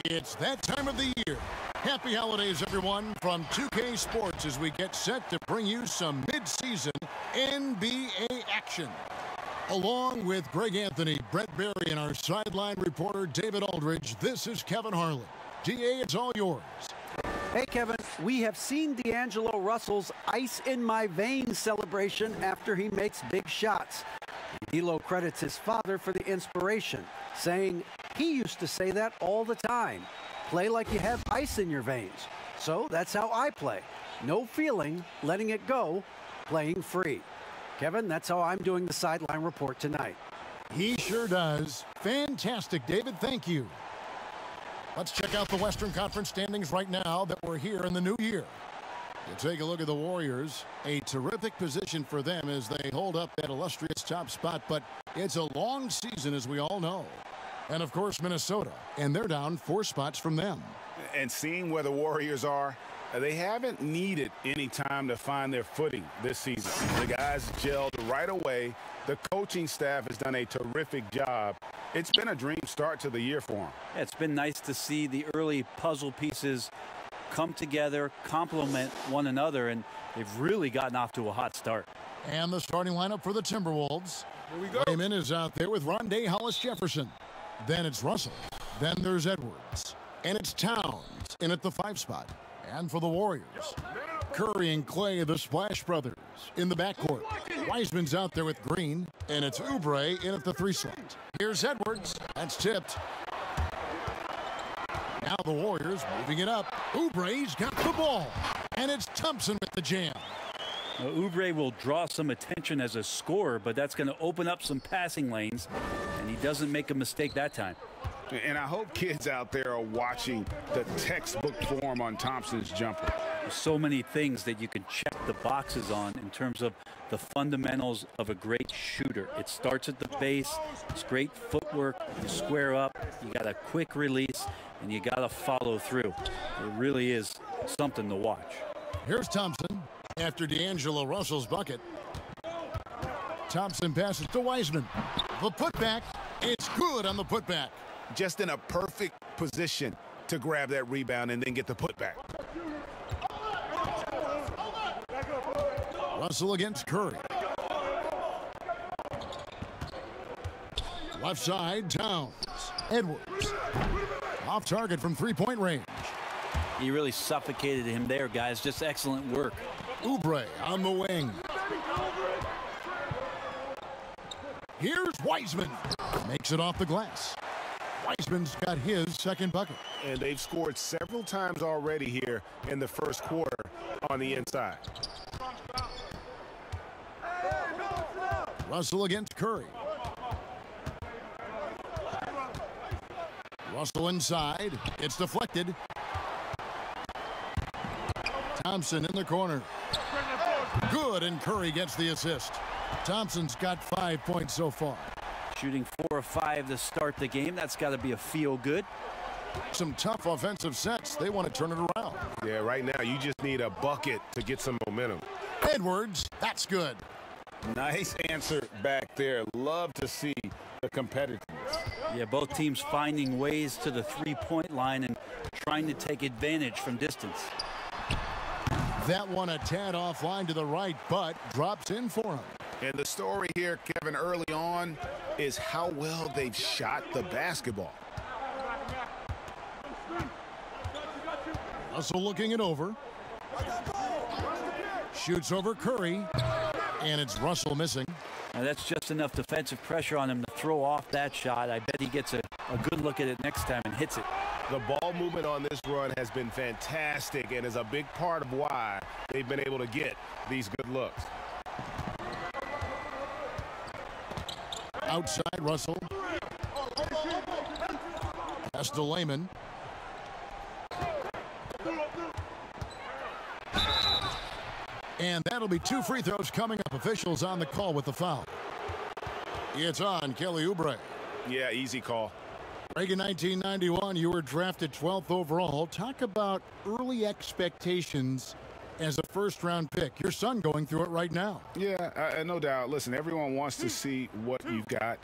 It's that time of the year. Happy holidays, everyone, from 2K Sports as we get set to bring you some mid-season NBA action. Along with Greg Anthony, Brett Berry, and our sideline reporter, David Aldridge, this is Kevin Harlan. DA, it's all yours. Hey, Kevin, we have seen D'Angelo Russell's ice in my veins celebration after he makes big shots. D'Lo credits his father for the inspiration, saying he used to say that all the time. Play like you have ice in your veins. So that's how I play. No feeling, letting it go, playing free. Kevin, that's how I'm doing the sideline report tonight. He sure does. Fantastic, David. Thank you. Let's check out the Western Conference standings right now that we're here in the new year. You take a look at the Warriors. A terrific position for them as they hold up that illustrious top spot, but it's a long season, as we all know. And, of course, Minnesota, and they're down 4 spots from them. And seeing where the Warriors are, they haven't needed any time to find their footing this season. The guys gelled right away. The coaching staff has done a terrific job. It's been a dream start to the year for them. Yeah, it's been nice to see the early puzzle pieces come together, complement one another, and they've really gotten off to a hot start. And the starting lineup for the Timberwolves. Here we go. Raymond is out there with Rondé Hollis-Jefferson. Then it's Russell. Then there's Edwards. And it's Towns in at the 5 spot. And for the Warriors, Curry and Clay, the Splash Brothers, in the backcourt. Wiseman's out there with Green, and it's Oubre in at the 3 slot. Here's Edwards. That's tipped. Now the Warriors moving it up. Oubre's got the ball, and it's Thompson with the jam. Now, Oubre will draw some attention as a scorer, but that's going to open up some passing lanes, and he doesn't make a mistake that time. And I hope kids out there are watching the textbook form on Thompson's jumper. There's so many things that you can check the boxes on in terms of the fundamentals of a great shooter. It starts at the base. It's great footwork. You square up. You got a quick release, and you got to follow through. It really is something to watch. Here's Thompson after D'Angelo Russell's bucket. Thompson passes to Wiseman. The putback. It's good on the putback. Just in a perfect position to grab that rebound and then get the putback. Russell against Curry. Left side, Towns. Edwards. Off target from 3-point range. He really suffocated him there, guys. Just excellent work. Oubre on the wing. Here's Wiseman. Makes it off the glass. Wiseman's got his second bucket. And they've scored several times already here in the first quarter on the inside. Russell against Curry. Russell inside. It's deflected. Thompson in the corner. Good, and Curry gets the assist. Thompson's got 5 points so far. Shooting 4 of 5 to start the game. That's got to be a feel-good. Some tough offensive sets. They want to turn it around. Yeah, right now you just need a bucket to get some momentum. Edwards, that's good. Nice answer back there. Love to see the competitiveness. Yeah, both teams finding ways to the 3-point line and trying to take advantage from distance. That one a tad offline to the right, but drops in for him. And the story here, Kevin, early on is how well they've shot the basketball. Russell looking it over. Shoots over Curry. And it's Russell missing. Now that's just enough defensive pressure on him to throw off that shot. I bet he gets a good look at it next time and hits it. The ball movement on this run has been fantastic and is a big part of why they've been able to get these good looks. Outside Russell. Pass to Layman. And that'll be 2 free throws coming up. Officials on the call with the foul. It's on Kelly Oubre. Yeah, easy call. Greg, in 1991, you were drafted 12th overall. Talk about early expectations as a first-round pick. Your son going through it right now. Yeah, no doubt. Listen, everyone wants to see what you've got.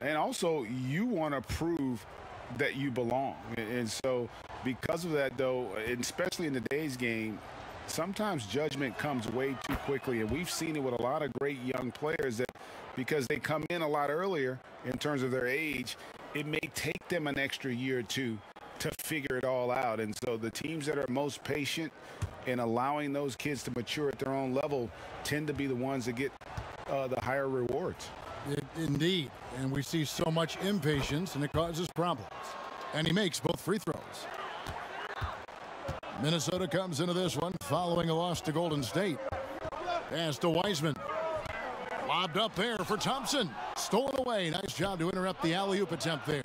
And also, you want to prove that you belong. And so because of that, though, and especially in today's game, sometimes judgment comes way too quickly. And we've seen it with a lot of great young players that because they come in a lot earlier in terms of their age, it may take them an extra year or two to figure it all out. And so the teams that are most patient in allowing those kids to mature at their own level tend to be the ones that get the higher rewards. Indeed. And we see so much impatience, and it causes problems. And he makes both free throws. Minnesota comes into this one following a loss to Golden State. Pass to Wiseman. Lobbed up there for Thompson. Stolen away. Nice job to interrupt the alley-oop attempt there.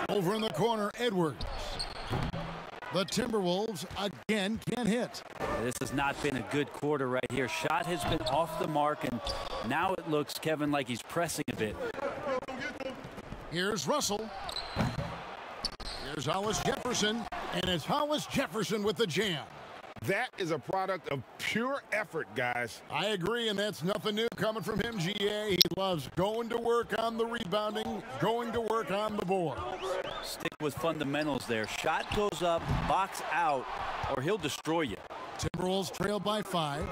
Over in the corner, Edwards. The Timberwolves again can't hit. This has not been a good quarter right here. Shot has been off the mark, and now it looks, Kevin, like he's pressing a bit. Here's Russell. Here's Hollis Jefferson. And it's Hollis Jefferson with the jam. That is a product of pure effort, guys. I agree, and that's nothing new coming from him, GA. He loves going to work on the rebounding, going to work on the board. Stick with fundamentals there. Shot goes up, box out, or he'll destroy you. Timberwolves trail by 5.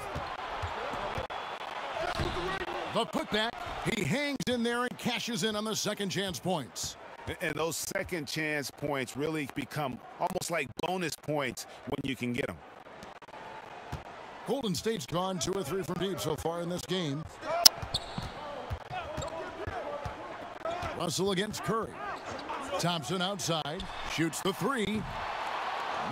The putback. He hangs in there and cashes in on the second chance points. And those second chance points really become almost like bonus points when you can get them. Golden State's gone 2 or 3 from deep so far in this game. Russell against Curry. Thompson outside. Shoots the 3.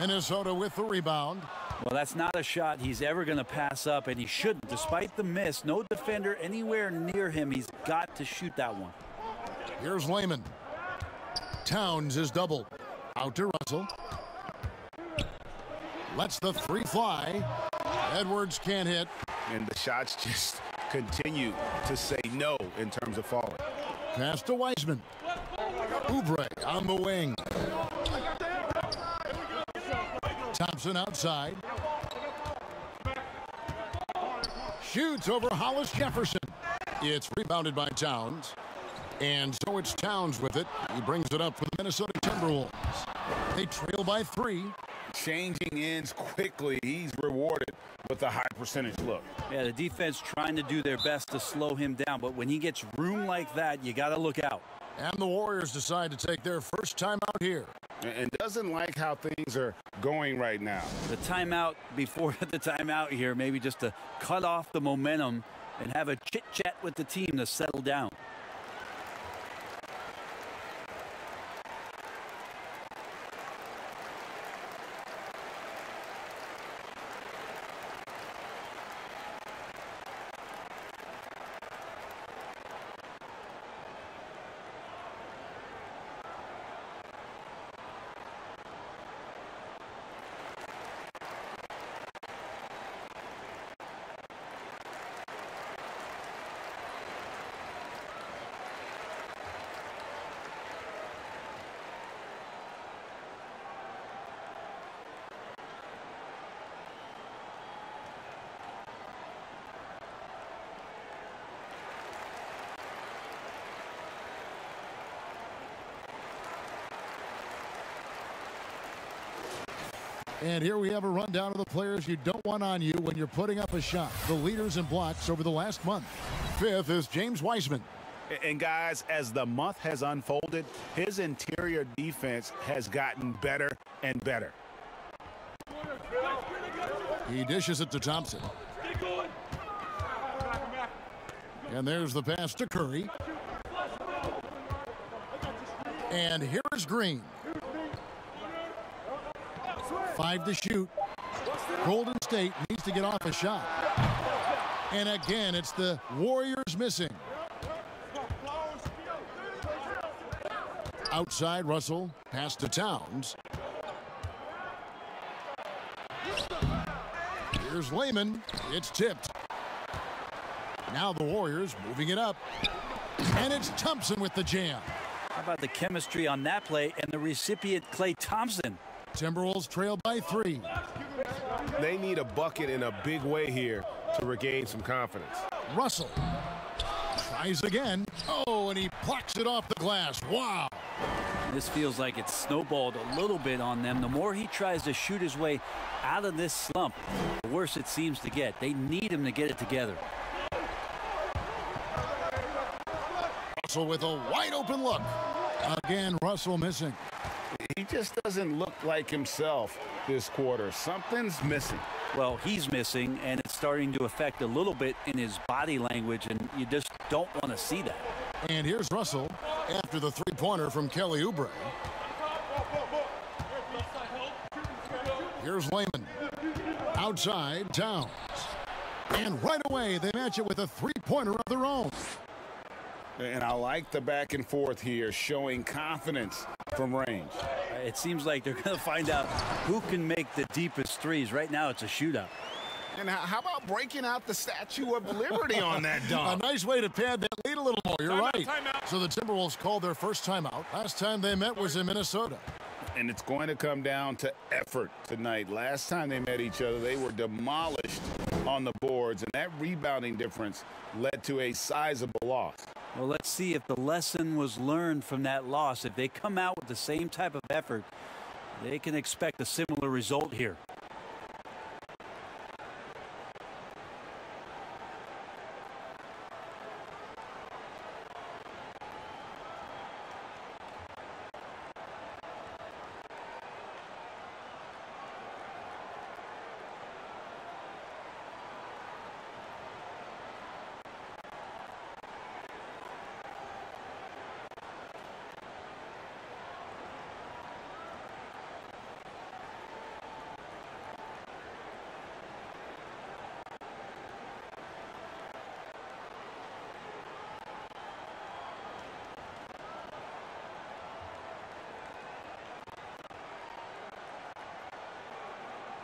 Minnesota with the rebound. Well, that's not a shot he's ever going to pass up, and he shouldn't. Despite the miss, no defender anywhere near him. He's got to shoot that one. Here's Layman. Towns is doubled. Out to Russell. Lets the 3 fly. Edwards can't hit. And the shots just continue to say no in terms of falling. Pass to Wiseman. Oubre on the wing. Thompson outside. Shoots over Hollis Jefferson. It's rebounded by Towns. And so it's Towns with it. He brings it up for the Minnesota Timberwolves. They trail by 3. Changing ends quickly. He's rewarded with a high percentage look. Yeah, the defense trying to do their best to slow him down, but when he gets room like that, you got to look out. And the Warriors decide to take their first time out here. And doesn't like how things are going right now. The timeout before the timeout here, maybe just to cut off the momentum and have a chit-chat with the team to settle down. And here we have a rundown of the players you don't want on you when you're putting up a shot. The leaders in blocks over the last month. 5th is James Wiseman. And guys, as the month has unfolded, his interior defense has gotten better and better. He dishes it to Thompson. And there's the pass to Curry. And here's Green. 5 to shoot. Golden State needs to get off a shot. And again, it's the Warriors missing. Outside, Russell. Pass to Towns. Here's Layman. It's tipped. Now the Warriors moving it up. And it's Thompson with the jam. How about the chemistry on that play and the recipient, Klay Thompson? Timberwolves trail by 3. They need a bucket in a big way here to regain some confidence. Russell tries again. Oh, and he plucks it off the glass. Wow. This feels like it's snowballed a little bit on them. The more he tries to shoot his way out of this slump, the worse it seems to get. They need him to get it together. Russell with a wide open look. Again, Russell missing. He just doesn't look like himself this quarter. Something's missing. Well, he's missing, and it's starting to affect a little bit in his body language, and you just don't want to see that. And here's Russell after the three-pointer from Kelly Oubre. Here's Layman. Outside, Towns. And right away, they match it with a three-pointer of their own. And I like the back and forth here, showing confidence from range. It seems like they're going to find out who can make the deepest threes. Right now, it's a shootout. And how about breaking out the Statue of Liberty on that dunk? A nice way to pad that lead a little more. You're right. Timeout. So the Timberwolves called their first timeout. Last time they met was in Minnesota. And it's going to come down to effort tonight. Last time they met each other, they were demolished on the boards, and that rebounding difference led to a sizable loss. Well, let's see if the lesson was learned from that loss. If they come out with the same type of effort, they can expect a similar result here.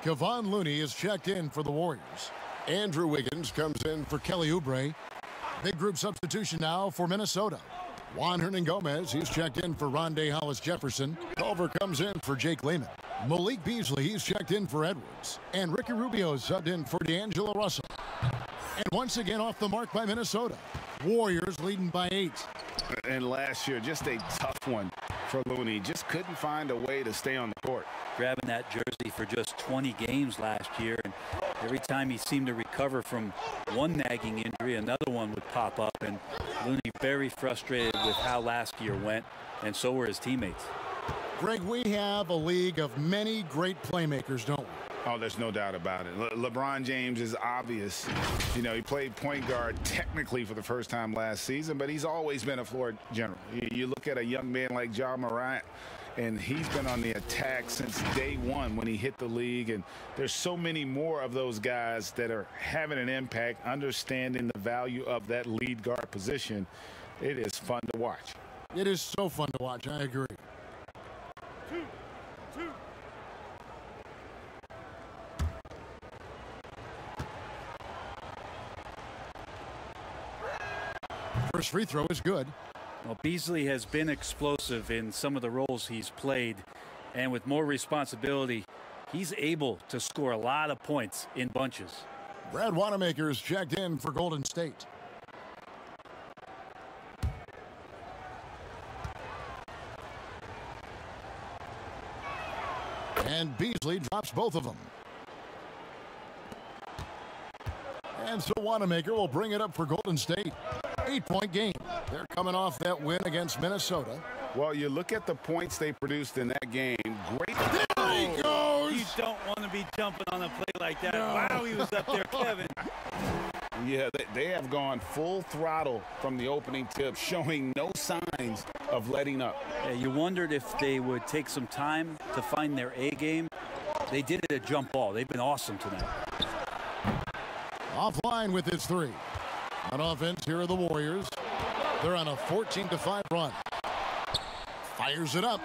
Kevon Looney is checked in for the Warriors. Andrew Wiggins comes in for Kelly Oubre. Big group substitution now for Minnesota. Juan Hernangomez, he's checked in for Rondé Hollis-Jefferson. Culver comes in for Jake Layman. Malik Beasley, he's checked in for Edwards. And Ricky Rubio subbed in for D'Angelo Russell. And once again off the mark by Minnesota. Warriors leading by 8. And last year, just a tough one for Looney. Just couldn't find a way to stay on the court. Grabbing that jersey for just 20 games last year, and every time he seemed to recover from one nagging injury, another one would pop up, and Looney very frustrated with how last year went, and so were his teammates. Greg, we have a league of many great playmakers, don't we? Oh, there's no doubt about it. LeBron James is obvious. You know, he played point guard technically for the first time last season, but he's always been a floor general. You look at a young man like Ja Morant, and he's been on the attack since day one when he hit the league. And there's so many more of those guys that are having an impact, understanding the value of that lead guard position. It is fun to watch. It is so fun to watch. I agree. First free throw is good. Well, Beasley has been explosive in some of the roles he's played, and with more responsibility, he's able to score a lot of points in bunches. Brad Wanamaker is checked in for Golden State. And Beasley drops both of them. And so Wanamaker will bring it up for Golden State. 8-point game. They're coming off that win against Minnesota. Well, you look at the points they produced in that game. Great. There he goes. You don't want to be jumping on a play like that. No. Wow, he was up there, Kevin. Yeah, they have gone full throttle from the opening tip, showing no signs of letting up. Yeah, you wondered if they would take some time to find their A game. They did it at jump ball. They've been awesome tonight. Offline with his three. On offense, here are the Warriors. They're on a 14-5 run. Fires it up.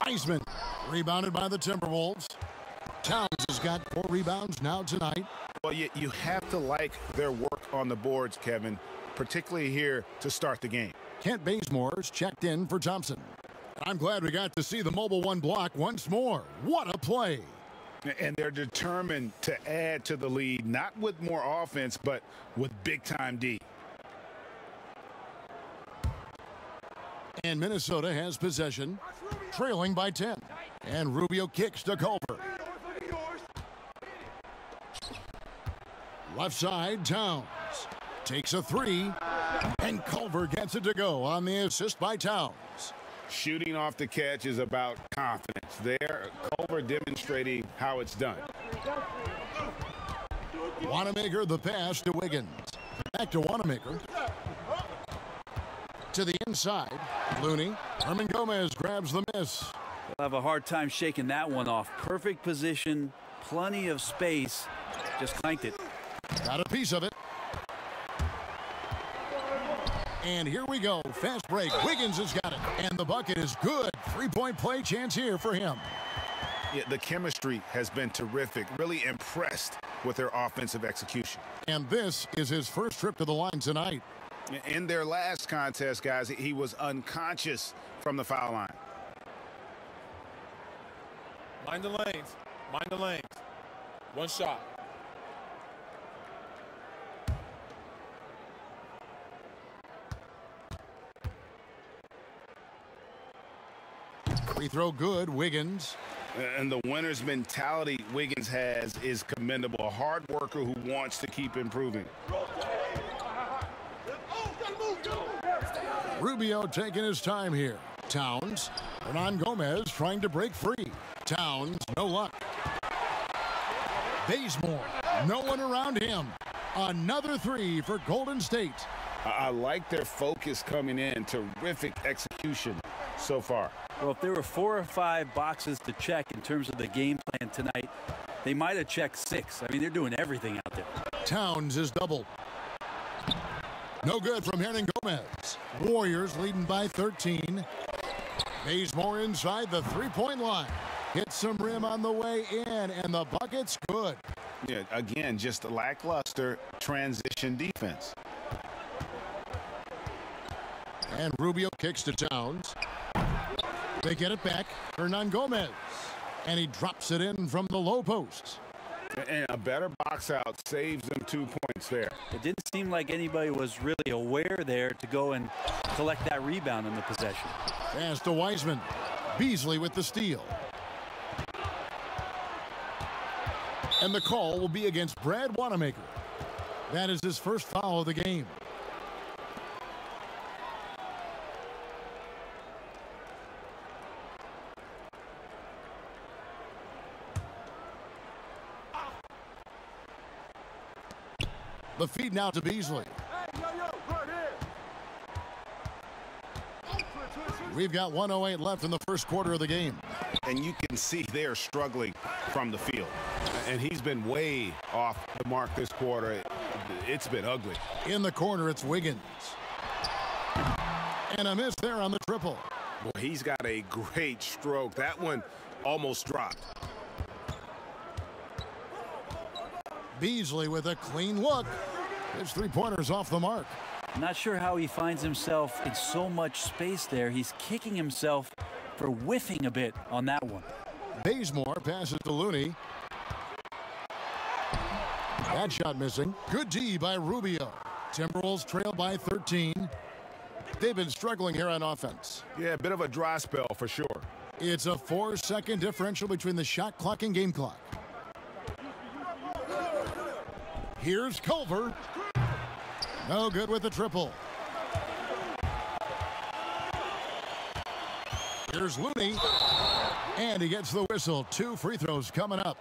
Iceman rebounded by the Timberwolves. Towns has got 4 rebounds now tonight. Well, you have to like their work on the boards, Kevin, particularly here to start the game. Kent Bazemore's checked in for Thompson. I'm glad we got to see the mobile one block once more. What a play. And they're determined to add to the lead, not with more offense, but with big-time D. And Minnesota has possession, trailing by 10. And Rubio kicks to Culver. Left side, Towns takes a three, and Culver gets it to go on the assist by Towns. Shooting off the catch is about confidence. There, Culver demonstrating how it's done. Wanamaker the pass to Wiggins. Back to Wanamaker. To the inside, Looney. Herman Gomez grabs the miss. They'll have a hard time shaking that one off. Perfect position, plenty of space. Just clanked it. Got a piece of it. And here we go. Fast break. Wiggins has got it. And the bucket is good. Three-point play chance here for him. Yeah, the chemistry has been terrific. Really impressed with their offensive execution. And this is his first trip to the line tonight. In their last contest, guys, he was unconscious from the foul line. Mind the lanes. Mind the lanes. One shot. Free throw good, Wiggins. And the winner's mentality Wiggins has is commendable. A hard worker who wants to keep improving. Rubio taking his time here. Towns. Hernan Gomez trying to break free. Towns, no luck. Bazemore, no one around him. Another three for Golden State. I like their focus coming in. Terrific execution so far. Well, if there were 4 or 5 boxes to check in terms of the game plan tonight, they might have checked 6. I mean, they're doing everything out there. Towns is doubled. No good from Hernan Gomez. Warriors leading by 13. Bazemore inside the three-point line. Hits some rim on the way in, and the bucket's good. Yeah, again, just a lackluster transition defense. And Rubio kicks to Towns. They get it back. Hernan Gomez. And he drops it in from the low post. And a better box out saves them 2 points there. It didn't seem like anybody was really aware there to go and collect that rebound in the possession. Pass to Wiseman. Beasley with the steal. And the call will be against Brad Wanamaker. That is his first foul of the game. The feed now to Beasley. We've got 1:08 left in the first quarter of the game. And you can see they're struggling from the field. And he's been way off the mark this quarter. It's been ugly. In the corner, it's Wiggins. And a miss there on the triple. Boy, he's got a great stroke. That one almost dropped. Beasley with a clean look. His three-pointer's off the mark. Not sure how he finds himself in so much space there. He's kicking himself for whiffing a bit on that one. Bazemore passes to Looney. That shot missing. Good D by Rubio. Timberwolves trail by 13. They've been struggling here on offense. Yeah, a bit of a dry spell for sure. It's a 4-second differential between the shot clock and game clock. Here's Culver. No good with the triple. Here's Looney. And he gets the whistle. 2 free throws coming up.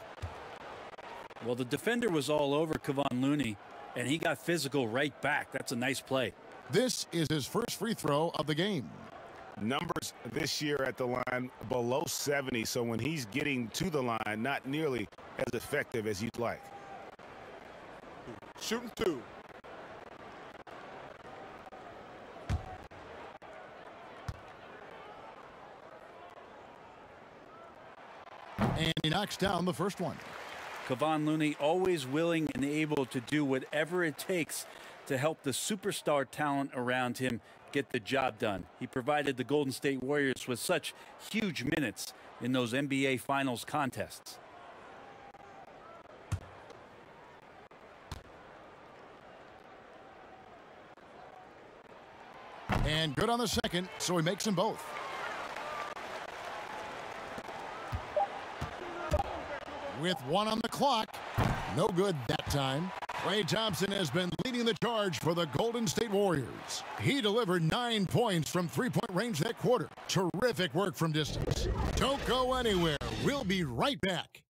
Well, the defender was all over Kevon Looney, and he got physical right back. That's a nice play. This is his first free throw of the game. Numbers this year at the line below 70, so when he's getting to the line, not nearly as effective as you'd like. Shooting 2. And he knocks down the first one. Kevon Looney always willing and able to do whatever it takes to help the superstar talent around him get the job done. He provided the Golden State Warriors with such huge minutes in those NBA Finals contests. And good on the second, so he makes them both. With one on the clock. No good that time. Klay Thompson has been leading the charge for the Golden State Warriors. He delivered 9 points from three-point range that quarter. Terrific work from distance. Don't go anywhere. We'll be right back.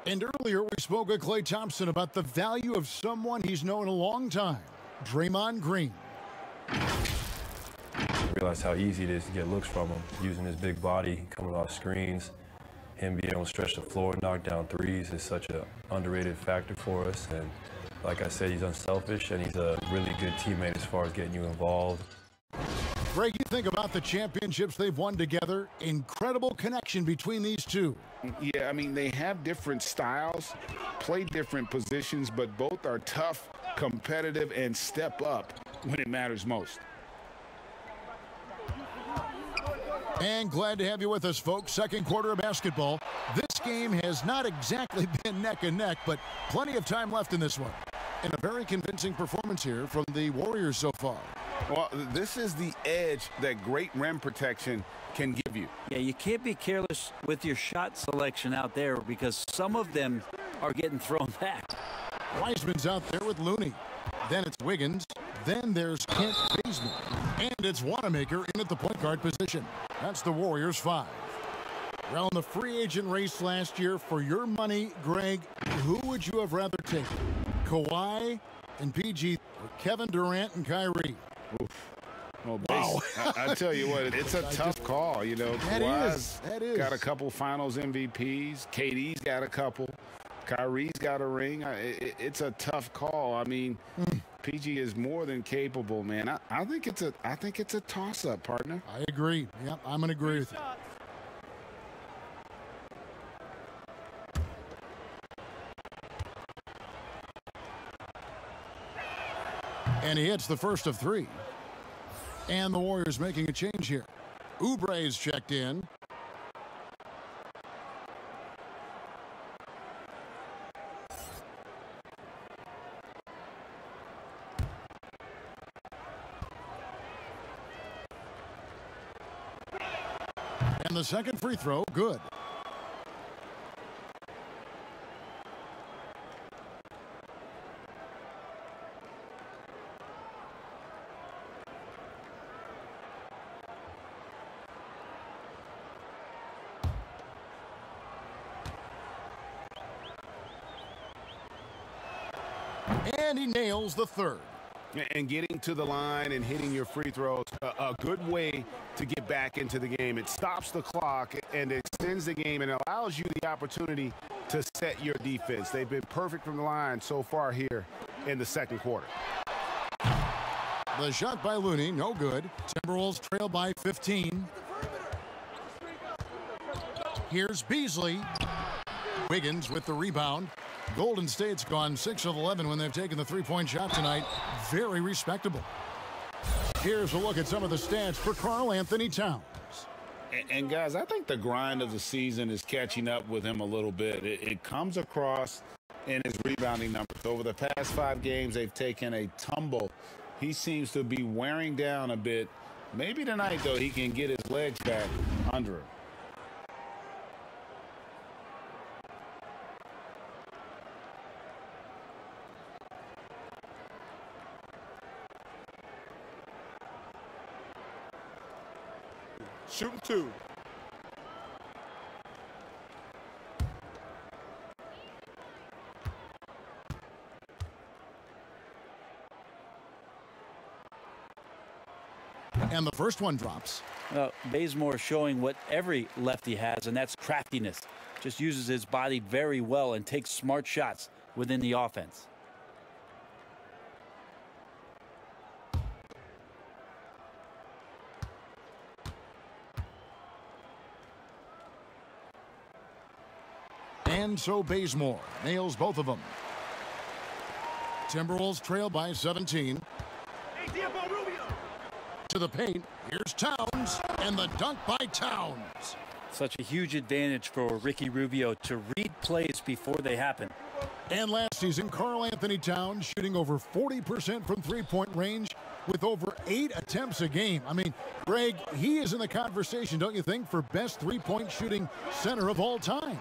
And earlier, we spoke with Klay Thompson about the value of someone he's known a long time, Draymond Green. I realize how easy it is to get looks from him, using his big body, coming off screens. Him being able to stretch the floor, knock down threes is such an underrated factor for us. And like I said, he's unselfish, and he's a really good teammate as far as getting you involved. Greg, you think about the championships they've won together. Incredible connection between these two. Yeah, I mean, they have different styles, play different positions, but both are tough, competitive, and step up when it matters most. And glad to have you with us, folks. Second quarter of basketball. This game has not exactly been neck and neck, but plenty of time left in this one. And a very convincing performance here from the Warriors so far. Well, this is the edge that great rim protection can give you. Yeah, you can't be careless with your shot selection out there because some of them are getting thrown back. Wiseman's out there with Looney. Then it's Wiggins. Then there's Kent Bazemore. And it's Wanamaker in at the point guard position. That's the Warriors' 5. Well, in the free agent race last year, for your money, Greg, who would you have rather taken? Kawhi and PG, or Kevin Durant and Kyrie? Oof. Well, wow. I tell you what, it's a tough call. You know, Kawhi's got a couple finals MVPs. KD's got a couple. Kyrie's got a ring. It's a tough call. I mean, PG is more than capable, man. I think it's a toss-up, partner. I agree. Yep, I'm going to agree with you. And he hits the first of 3. And the Warriors making a change here. Oubre's checked in. And the second free throw, good. And he nails the third. And getting to the line and hitting your free throws, a good way to get back into the game. It stops the clock and extends the game and allows you the opportunity to set your defense. They've been perfect from the line so far here in the second quarter. The shot by Looney, no good. Timberwolves trail by 15. Here's Beasley. Wiggins with the rebound. Golden State's gone 6 of 11 when they've taken the three-point shot tonight. Very respectable. Here's a look at some of the stats for Karl Anthony Towns. And guys, I think the grind of the season is catching up with him a little bit. It comes across in his rebounding numbers. Over the past 5 games, they've taken a tumble. He seems to be wearing down a bit. Maybe tonight, though, he can get his legs back under him. Shooting 2. And the first one drops. Bazemore showing what every lefty has, and that's craftiness. Just uses his body very well and takes smart shots within the offense. And so Bazemore nails both of them. Timberwolves trail by 17. To the paint. Here's Towns. And the dunk by Towns. Such a huge advantage for Ricky Rubio to read plays before they happen. And last season, Karl Anthony Towns shooting over 40% from three-point range with over 8 attempts a game. I mean, Greg, he is in the conversation, don't you think, for best three-point shooting center of all time?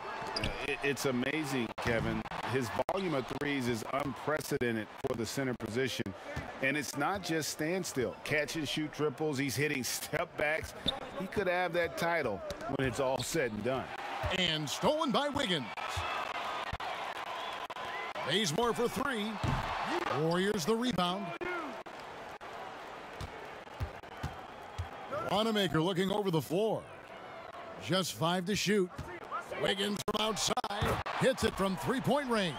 It's amazing, Kevin. His volume of threes is unprecedented for the center position. And it's not just standstill. Catch and shoot triples. He's hitting step backs. He could have that title when it's all said and done. And stolen by Wiggins. Bazemore for three. Warriors the rebound. Wanamaker looking over the floor. Just 5 to shoot. Wiggins from outside. Hits it from three-point range.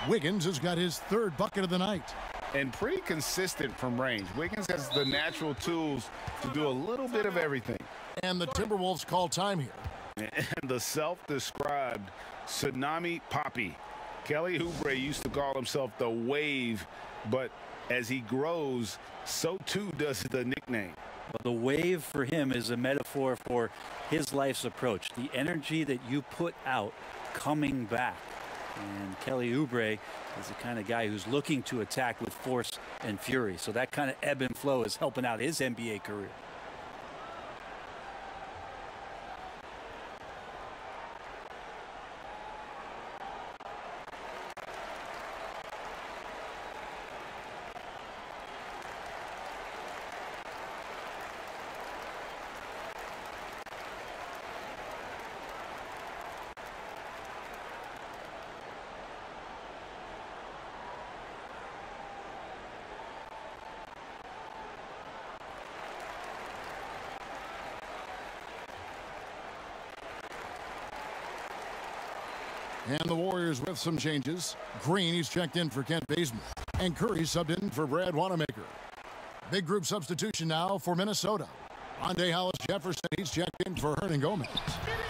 Wiggins has got his 3rd bucket of the night. And pretty consistent from range. Wiggins has the natural tools to do a little bit of everything. And the Timberwolves call time here. And the self-described Tsunami Poppy. Kelly Oubre used to call himself the Wave, but as he grows, so too does the nickname. The wave for him is a metaphor for his life's approach. The energy that you put out coming back. And Kelly Oubre is the kind of guy who's looking to attack with force and fury. So that kind of ebb and flow is helping out his NBA career. And the Warriors with some changes. Green, he's checked in for Kent Bazemore. And Curry subbed in for Brad Wanamaker. Big group substitution now for Minnesota. Rondae Hollis-Jefferson, he's checked in for Hernan Gomez.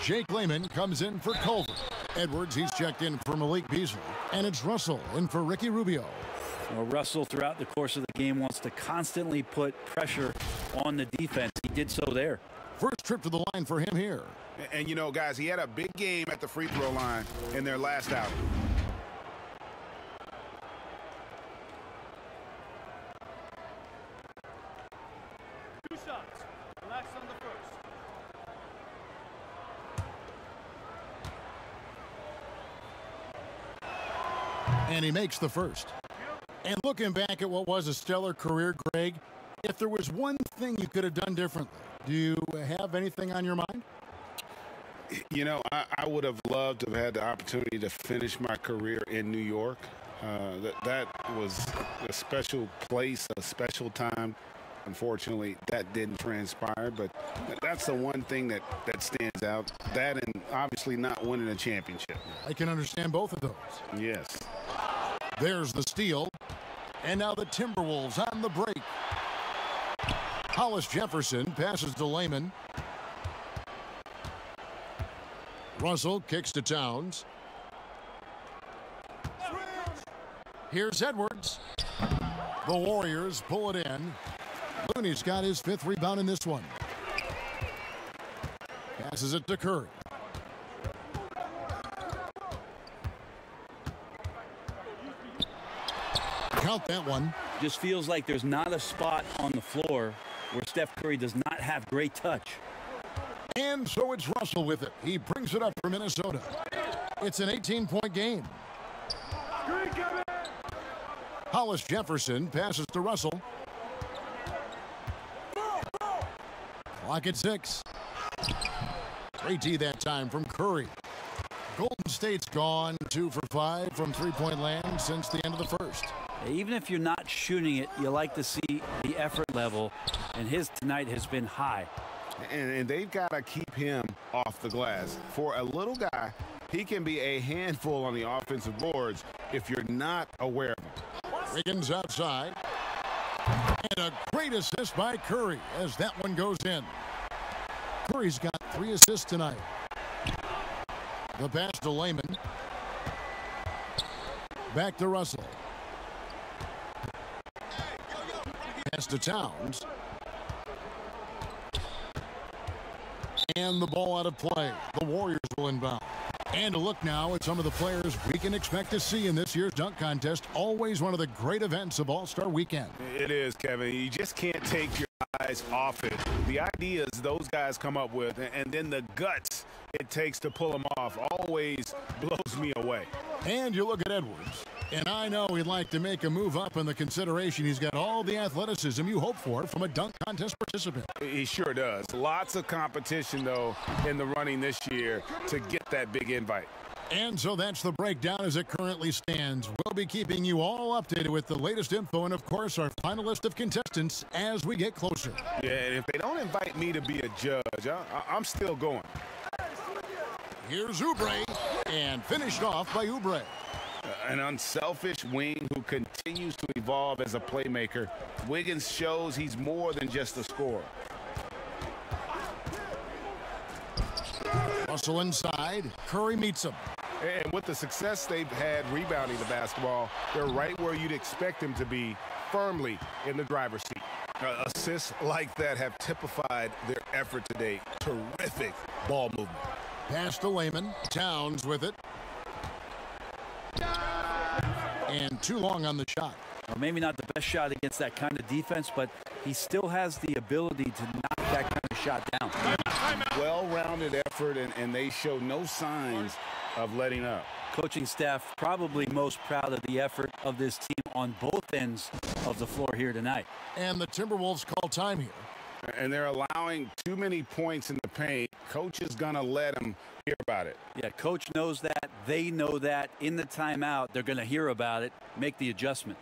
Jake Layman comes in for Culver. Edwards, he's checked in for Malik Beasley. And it's Russell in for Ricky Rubio. Well, Russell, throughout the course of the game, wants to constantly put pressure on the defense. He did so there. First trip to the line for him here. And, you know, guys, he had a big game at the free throw line in their last outing. Two shots. Relax on the first. And he makes the first. And looking back at what was a stellar career, Greg, if there was one thing you could have done differently, do you have anything on your mind? You know, I would have loved to have had the opportunity to finish my career in New York. That was a special place, a special time. Unfortunately, that didn't transpire, but that's the one thing that stands out. That and obviously not winning a championship. I can understand both of those. Yes. There's the steal. And now the Timberwolves on the break. Hollis-Jefferson passes to Layman. Russell kicks to Towns. Here's Edwards. The Warriors pull it in. Looney's got his 5th rebound in this one. Passes it to Curry. Count that one. Just feels like there's not a spot on the floor where Steph Curry does not have great touch. And so it's Russell with it. He brings it up for Minnesota. It's an 18-point game. Hollis-Jefferson passes to Russell. Clock at 6. Great D that time from Curry. Golden State's gone 2 for 5 from three-point land since the end of the first. Even if you're not shooting it, you like to see the effort level, and his tonight has been high. And they've got to keep him off the glass. For a little guy, he can be a handful on the offensive boards if you're not aware of him. Wiggins outside. And a great assist by Curry as that one goes in. Curry's got 3 assists tonight. The pass to Layman. Back to Russell. Pass to Towns. And the ball out of play. The Warriors will inbound. And a look now at some of the players we can expect to see in this year's dunk contest. Always one of the great events of All-Star Weekend. It is, Kevin. You just can't take your eyes off it. The ideas those guys come up with, and then the guts it takes to pull them off, always blows me away. And you look at Edwards. And I know he'd like to make a move up in the consideration. He's got all the athleticism you hope for from a dunk contest participant. He sure does. Lots of competition, though, in the running this year to get that big invite. And so that's the breakdown as it currently stands. We'll be keeping you all updated with the latest info and, of course, our final list of contestants as we get closer. Yeah, and if they don't invite me to be a judge, I'm still going. Here's Oubre, and finished off by Oubre. An unselfish wing who continues to evolve as a playmaker. Wiggins shows he's more than just a scorer. Russell inside. Curry meets him. And with the success they've had rebounding the basketball, they're right where you'd expect them to be, firmly in the driver's seat. Assists like that have typified their effort today. Terrific ball movement. Pass to Layman. Towns with it. And too long on the shot. Well, maybe not the best shot against that kind of defense, but he still has the ability to knock that kind of shot down. Well-rounded effort, and they show no signs of letting up. Coaching staff probably most proud of the effort of this team on both ends of the floor here tonight. And the Timberwolves call time here. And they're allowing too many points in the paint. Coach is going to let them hear about it. Yeah, coach knows that. They know that. In the timeout, they're going to hear about it, make the adjustment.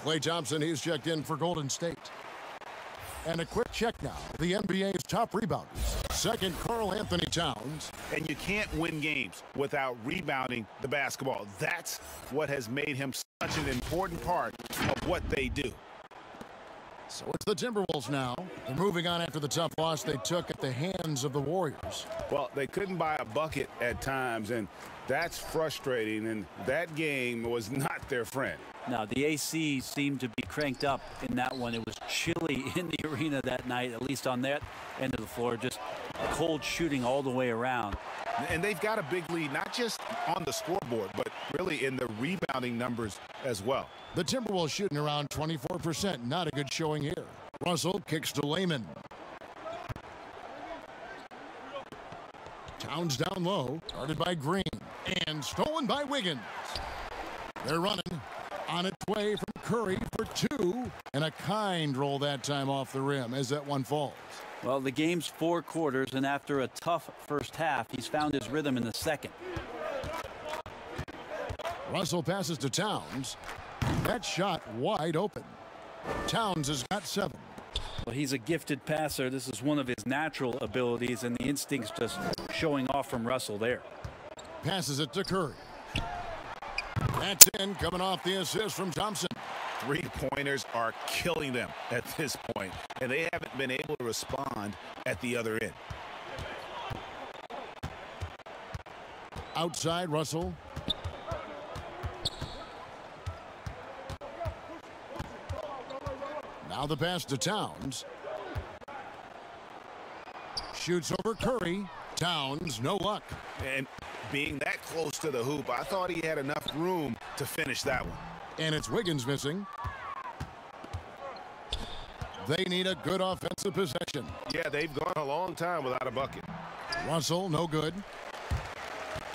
Klay Thompson, he's checked in for Golden State. And a quick check now. The NBA's top rebounders. Second, Karl Anthony Towns. And you can't win games without rebounding the basketball. That's what has made him such an important part of what they do. So it's the Timberwolves now. They're moving on after the tough loss they took at the hands of the Warriors. Well, they couldn't buy a bucket at times, and that's frustrating, and that game was not their friend. Now, the AC seemed to be cranked up in that one. It was chilly in the arena that night, at least on that end of the floor. Just cold shooting all the way around. And they've got a big lead, not just on the scoreboard, but really in the rebounding numbers as well. The Timberwolves shooting around 24%. Not a good showing here. Russell kicks to Layman. Towns down low, guarded by Green, and stolen by Wiggins. They're running. On its way from Curry for two, and a kind roll that time off the rim as that one falls. Well, the game's 4 quarters, and after a tough first half, he's found his rhythm in the second. Russell passes to Towns. That shot wide open. Towns has got 7. Well, he's a gifted passer. This is one of his natural abilities, and the instincts just showing off from Russell there. Passes it to Curry. That's in, coming off the assist from Thompson. 3-pointers are killing them at this point, and they haven't been able to respond at the other end. Outside, Russell. Now the pass to Towns. Shoots over Curry. Towns, no luck. And being that close to the hoop, I thought he had enough room to finish that one. And it's Wiggins missing. They need a good offensive possession. Yeah, they've gone a long time without a bucket. Russell, no good.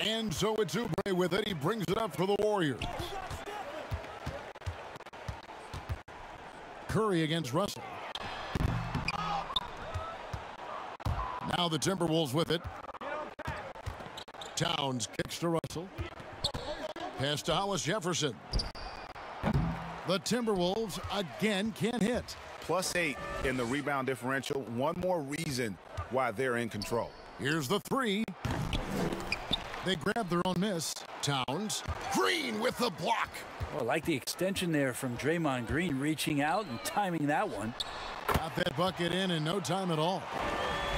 And so it's Oubre with it. He brings it up for the Warriors. Curry against Russell. Now the Timberwolves with it. Towns kicks to Russell. Pass to Hollis Jefferson. The Timberwolves again can't hit. +8 in the rebound differential. One more reason why they're in control. Here's the three. They grab their own miss. Towns. Green with the block. Well, I like the extension there from Draymond Green, reaching out and timing that one. Got that bucket in no time at all.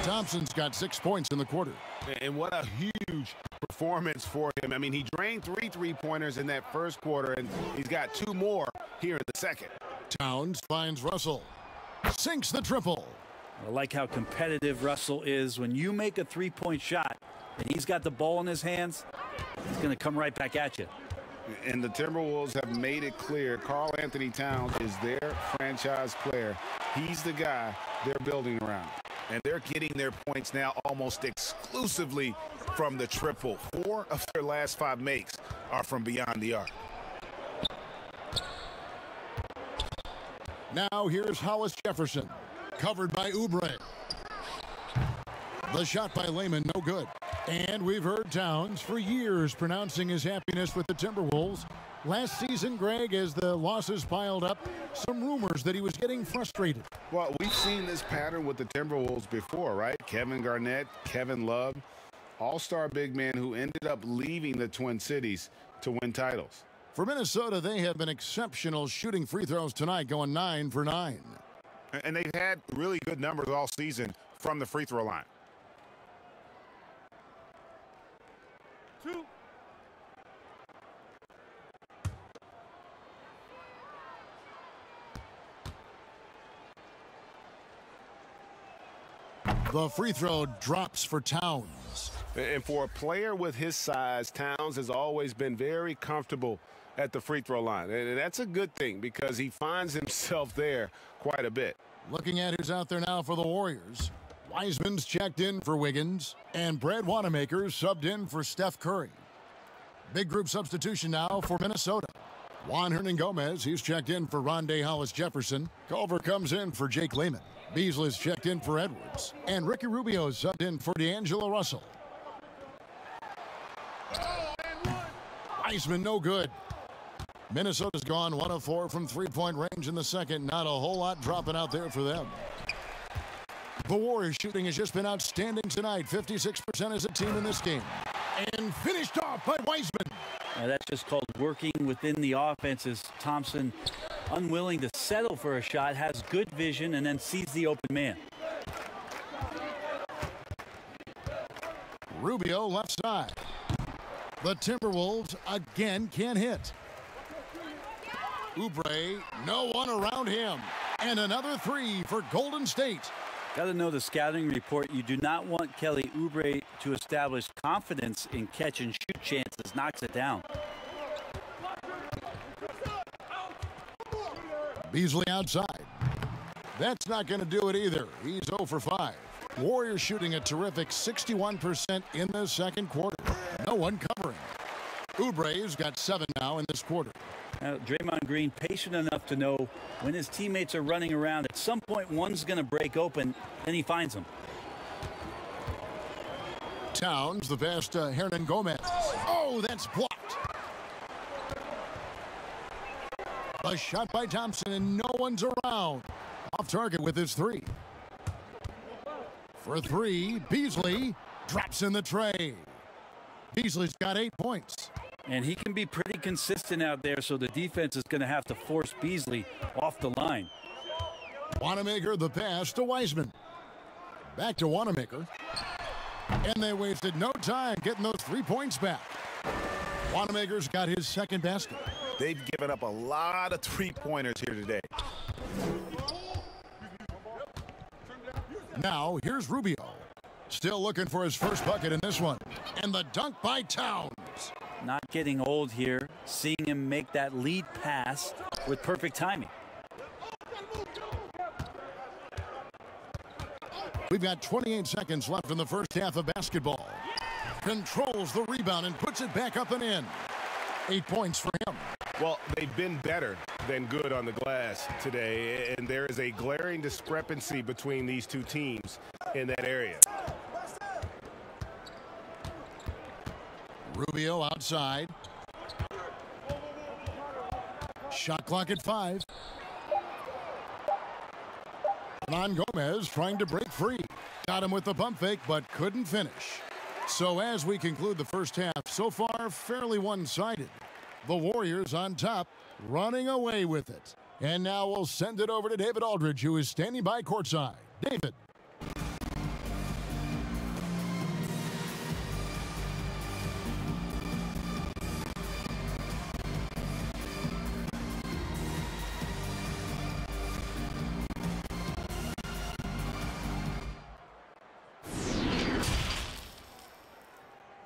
Thompson's got 6 points in the quarter. And what a huge performance for him. I mean, he drained 3 3-pointers in that first quarter, and he's got 2 more here in the second. Towns finds Russell. Sinks the triple. I like how competitive Russell is. When you make a three-point shot and he's got the ball in his hands, he's going to come right back at you. And the Timberwolves have made it clear Karl Anthony Towns is their franchise player. He's the guy they're building around. And they're getting their points now almost exclusively from the triple. 4 of their last 5 makes are from beyond the arc. Now here's Hollis Jefferson. Covered by Oubre. The shot by Layman, no good. And we've heard Towns for years pronouncing his happiness with the Timberwolves. Last season, Greg, as the losses piled up, some rumors that he was getting frustrated. Well, we've seen this pattern with the Timberwolves before, right? Kevin Garnett, Kevin Love, all-star big man who ended up leaving the Twin Cities to win titles. For Minnesota, they have been exceptional shooting free throws tonight, going 9 for 9. And they've had really good numbers all season from the free throw line. 2. The free throw drops for Towns. And for a player with his size, Towns has always been very comfortable at the free throw line. And that's a good thing because he finds himself there quite a bit. Looking at who's out there now for the Warriors. Wiseman's checked in for Wiggins, and Brad Wanamaker subbed in for Steph Curry. Big group substitution now for Minnesota. Juan Hernan-Gomez, he's checked in for Rondé Hollis-Jefferson. Culver comes in for Jake Layman. Beasley's checked in for Edwards. And Ricky Rubio subbed in for D'Angelo Russell. Wiseman, no good. Minnesota's gone 1 of 4 from three-point range in the second. Not a whole lot dropping out there for them. The Warriors shooting has just been outstanding tonight. 56% as a team in this game. And finished off by Wiseman. Now that's just called working within the offense. As Thompson, unwilling to settle for a shot, has good vision and then sees the open man. Rubio left side. The Timberwolves again can't hit. Oubre, no one around him. And another 3 for Golden State. Got to know the scouting report. You do not want Kelly Oubre to establish confidence in catch and shoot chances. Knocks it down. Beasley outside. That's not going to do it either. He's 0 for 5. Warriors shooting a terrific 61% in the second quarter. No one covering. Oubre's got 7 now in this quarter. Now, Draymond Green patient enough to know when his teammates are running around, at some point one's going to break open, then he finds them. Towns, the pass to Hernan-Gomez. Oh, that's blocked. A shot by Thompson, and no one's around. Off target with his 3. For 3, Beasley drops in the tray. Beasley's got 8 points. And he can be pretty consistent out there, so the defense is going to have to force Beasley off the line. Wanamaker the pass to Wiseman. Back to Wanamaker. And they wasted no time getting those 3 points back. Wanamaker's got his second basket. They've given up a lot of three-pointers here today. Now, here's Rubio. Still looking for his first bucket in this one. And the dunk by Towns. Not getting old here, seeing him make that lead pass with perfect timing. We've got 28 seconds left in the first half of basketball. controls the rebound and puts it back up and in. 8 points for him. Well, they've been better than good on the glass today, and there is a glaring discrepancy between these two teams in that area. Rubio outside. Shot clock at 5. Hernan Gomez trying to break free. Got him with the pump fake, but couldn't finish. So as we conclude the first half, so far fairly one-sided. The Warriors on top, running away with it. And now we'll send it over to David Aldridge, who is standing by courtside. David.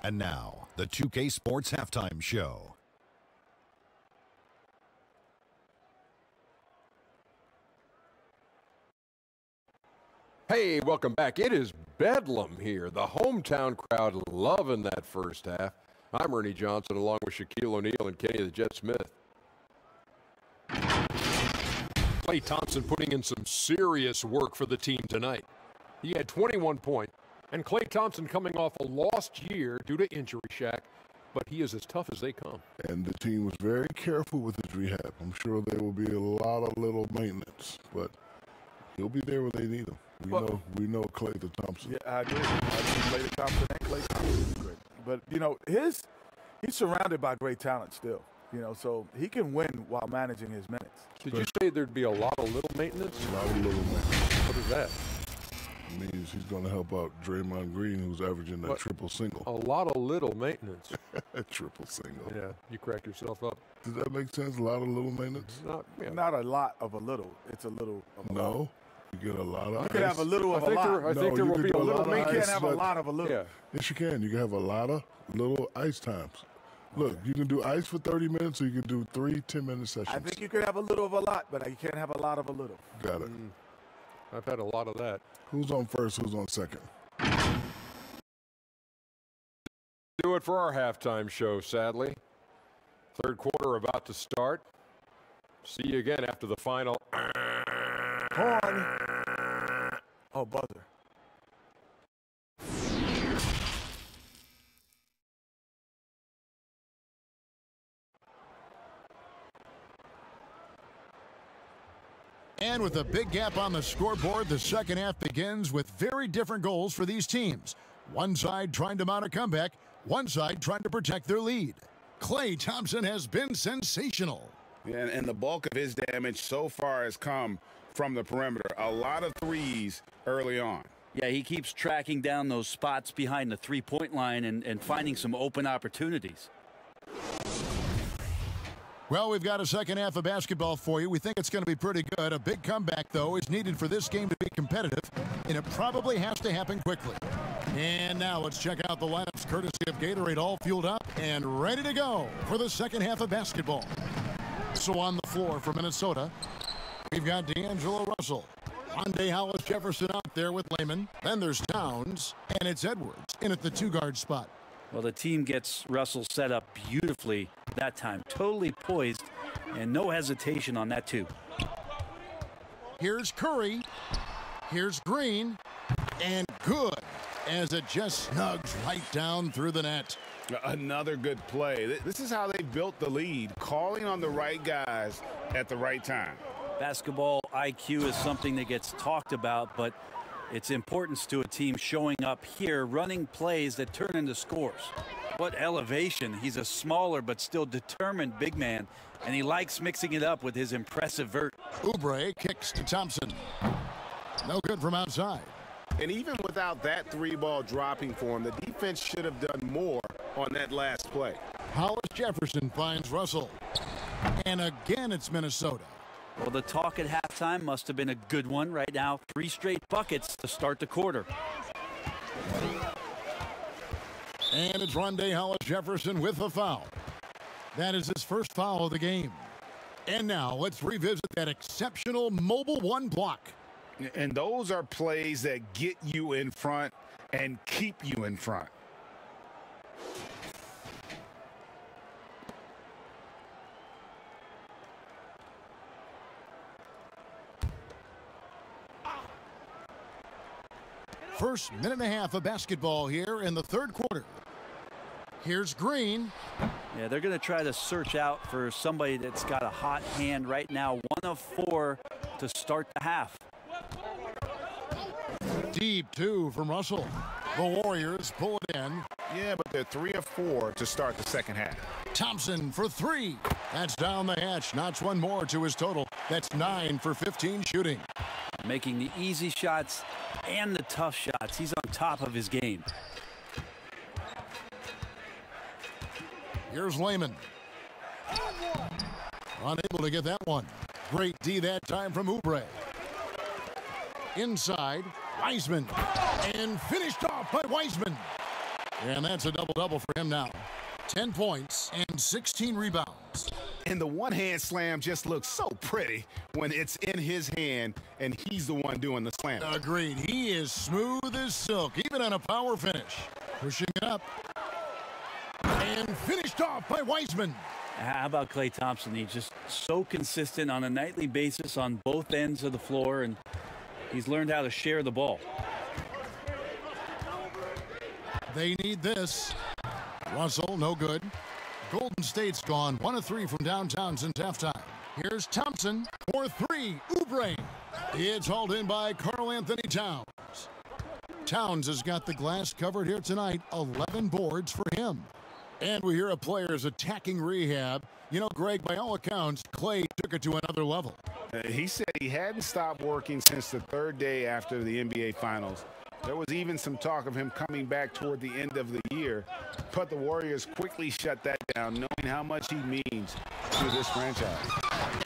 And now, the 2K Sports Halftime Show. Hey, welcome back. It is bedlam here. The hometown crowd loving that first half. I'm Ernie Johnson along with Shaquille O'Neal and Kenny the Jet Smith. Klay Thompson putting in some serious work for the team tonight. He had 21 points. And Klay Thompson coming off a lost year due to injury, Shaq, but he is as tough as they come. And the team was very careful with his rehab. I'm sure there will be a lot of little maintenance, but he'll be there when they need him. We know Klay the Thompson. Yeah, I agree. Klay the Thompson and Klay Thompson is great. But, you know, he's surrounded by great talent still, you know, so he can win while managing his minutes. Did you say there'd be a lot of little maintenance? A lot of little maintenance. What is that? Means he's going to help out Draymond Green, who's averaging that triple single. A lot of little maintenance. Triple single. Yeah, you crack yourself up. Does that make sense? A lot of little maintenance? Not a lot of a little. It's a little of a lot. No. You get a lot of You can have a little of a lot. I think there will be a little maintenance. You can't have a lot of a little. Yeah. Yes, you can. You can have a lot of little ice times. Look, you can do ice for 30 minutes, or you can do 3 10-minute sessions. I think you could have a little of a lot, but you can't have a lot of a little. Got it. I've had a lot of that. Who's on first? Who's on second? Do it for our halftime show, sadly. Third quarter about to start. See you again after the final. Horn. Oh, buzzer. And with a big gap on the scoreboard, the second half begins with very different goals for these teams. One side trying to mount a comeback, one side trying to protect their lead. Klay Thompson has been sensational. And the bulk of his damage so far has come from the perimeter. A lot of threes early on. Yeah, he keeps tracking down those spots behind the three-point line and finding some open opportunities. Well, we've got a second half of basketball for you. We think it's going to be pretty good. A big comeback, though, is needed for this game to be competitive, and it probably has to happen quickly. And now let's check out the lineups courtesy of Gatorade, all fueled up and ready to go for the second half of basketball. So on the floor for Minnesota, we've got D'Angelo Russell. Rondé Hollis-Jefferson out there with Layman. Then there's Towns, and it's Edwards in at the two-guard spot. Well, the team gets Russell set up beautifully that time. Totally poised and no hesitation on that, too. Here's Curry. Here's Green. And good as it just snugs right down through the net. Another good play. This is how they built the lead, calling on the right guys at the right time. Basketball IQ is something that gets talked about, but its importance to a team showing up here, running plays that turn into scores. What elevation. He's a smaller but still determined big man, and he likes mixing it up with his impressive vert. Oubre kicks to Thompson. No good from outside. And even without that three-ball dropping for him, the defense should have done more on that last play. Hollis-Jefferson finds Russell. And again, it's Minnesota. Well, the talk at halftime must have been a good one. Right now, 3 straight buckets to start the quarter. And it's Rondé Hollis-Jefferson with a foul. That is his first foul of the game. And now let's revisit that exceptional mobile one block. And those are plays that get you in front and keep you in front. First minute and a half of basketball here in the third quarter. Here's Green. Yeah, they're going to try to search out for somebody that's got a hot hand right now. 1 of 4 to start the half. Deep 2 from Russell. The Warriors pull it in. Yeah, but they're 3 of 4 to start the second half. Thompson for 3. That's down the hatch. Notch one more to his total. That's 9 for 15 shooting. Making the easy shots and the tough shots. He's on top of his game. Here's Lehman. Unable to get that one. Great D that time from Oubre. Inside, Wiseman. And finished off by Wiseman. And that's a double-double for him now. 10 points and 16 rebounds. And the one-hand slam just looks so pretty when it's in his hand and he's the one doing the slam. Agreed. He is smooth as silk, even on a power finish. Pushing it up. And finished off by Wiseman. How about Klay Thompson? He's just so consistent on a nightly basis on both ends of the floor, and he's learned how to share the ball. They need this. Russell, no good. Golden State's gone 1 of 3 from downtown since halftime. Here's Thompson for 3. Oubre. It's hauled in by Karl Anthony Towns. Towns has got the glass covered here tonight. 11 boards for him. And we hear of players attacking rehab. You know, Greg, by all accounts, Klay took it to another level. He said he hadn't stopped working since the 3rd day after the NBA Finals. There was even some talk of him coming back toward the end of the year, but the Warriors quickly shut that down, knowing how much he means to this franchise.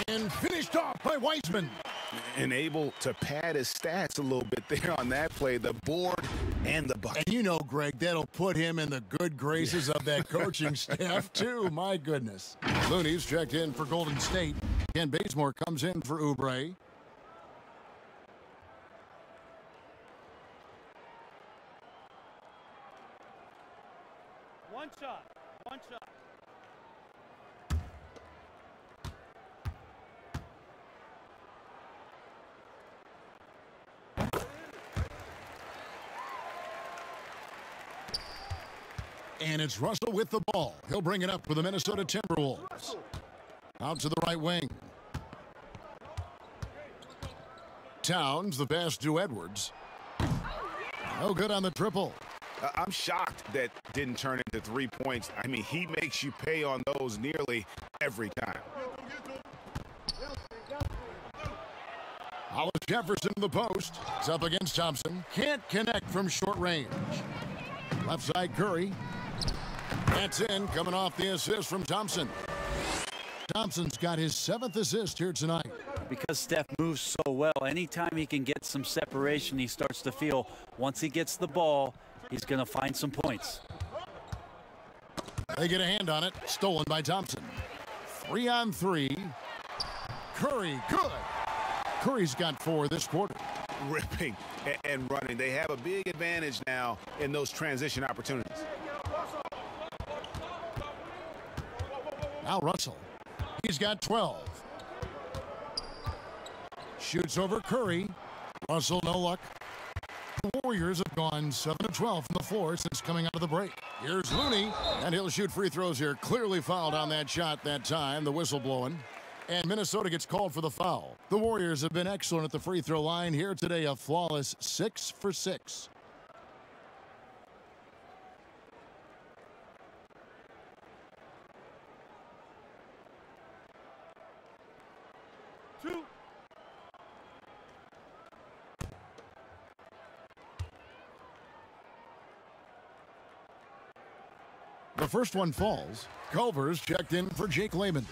And finished off by Wiseman. And able to pad his stats a little bit there on that play, the board and the bucket. And you know, Greg, that'll put him in the good graces of that coaching staff, too. My goodness. Looney's checked in for Golden State. Ken Bazemore comes in for Oubre. One shot. And it's Russell with the ball. He'll bring it up for the Minnesota Timberwolves. Out to the right wing. Towns, the pass to Edwards. No good on the triple. I'm shocked that didn't turn into 3 points. I mean, he makes you pay on those nearly every time. Hollis Jefferson to the post. It's up against Thompson. Can't connect from short range. Left side Curry. That's in, coming off the assist from Thompson. Thompson's got his 7th assist here tonight. Because Steph moves so well, anytime he can get some separation, he starts to feel once he gets the ball, he's going to find some points. They get a hand on it. Stolen by Thompson. 3 on 3. Curry, good. Curry's got 4 this quarter. Ripping and running. They have a big advantage now in those transition opportunities. Now Russell. He's got 12. Shoots over Curry. Russell, no luck. The Warriors have gone 7 of 12 from the floor since coming out of the break. Here's Looney, and he'll shoot free throws here. Clearly fouled on that shot that time, the whistle blowing. And Minnesota gets called for the foul. The Warriors have been excellent at the free throw line here today, a flawless 6 for 6. The first one falls. Culver's checked in for Jake Layman.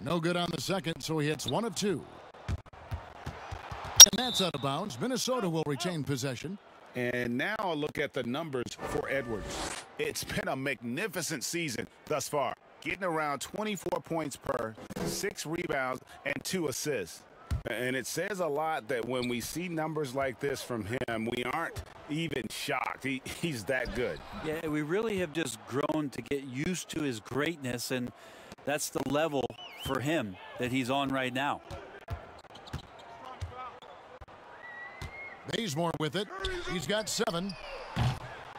No good on the second, so he hits 1 of 2. And that's out of bounds. Minnesota will retain possession. And now a look at the numbers for Edwards. It's been a magnificent season thus far. getting around 24 points per, 6 rebounds, and 2 assists. And it says a lot that when we see numbers like this from him, we aren't even shocked. He's that good. Yeah, we really have just grown to get used to his greatness, and that's the level for him that he's on right now. Bazemore with it. He's got 7.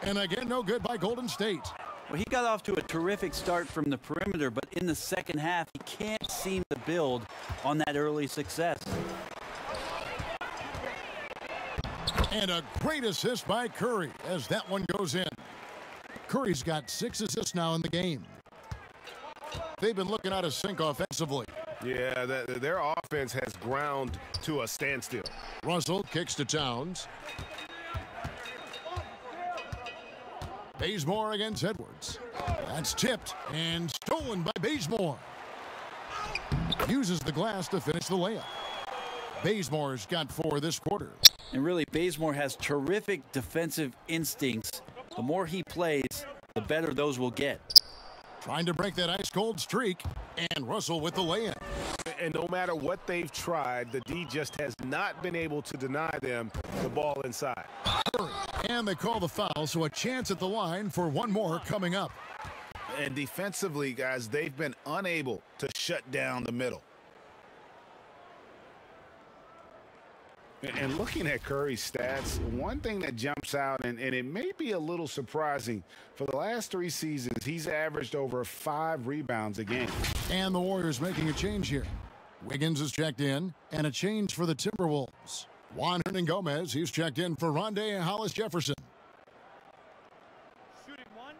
And again, no good by Golden State. Well, he got off to a terrific start from the perimeter, but in the second half, he can't seem to build on that early success. And a great assist by Curry as that one goes in. Curry's got 6 assists now in the game. They've been looking out of sync offensively. Yeah, their offense has ground to a standstill. Russell kicks to Towns. Bazemore against Edwards. That's tipped and stolen by Bazemore. Uses the glass to finish the layup. Bazemore's got 4 this quarter. And really, Bazemore has terrific defensive instincts. The more he plays, the better those will get. Trying to break that ice-cold streak, and Russell with the lay-in. And no matter what they've tried, the D just has not been able to deny them the ball inside. And they call the foul, so a chance at the line for one more coming up. And defensively, guys, they've been unable to shut down the middle. And looking at Curry's stats, one thing that jumps out, and it may be a little surprising, for the last 3 seasons, he's averaged over 5 rebounds a game. And the Warriors making a change here. Wiggins is checked in, and a change for the Timberwolves. Juan Hernangomez, he's checked in for Rondé Hollis-Jefferson. Shooting 1.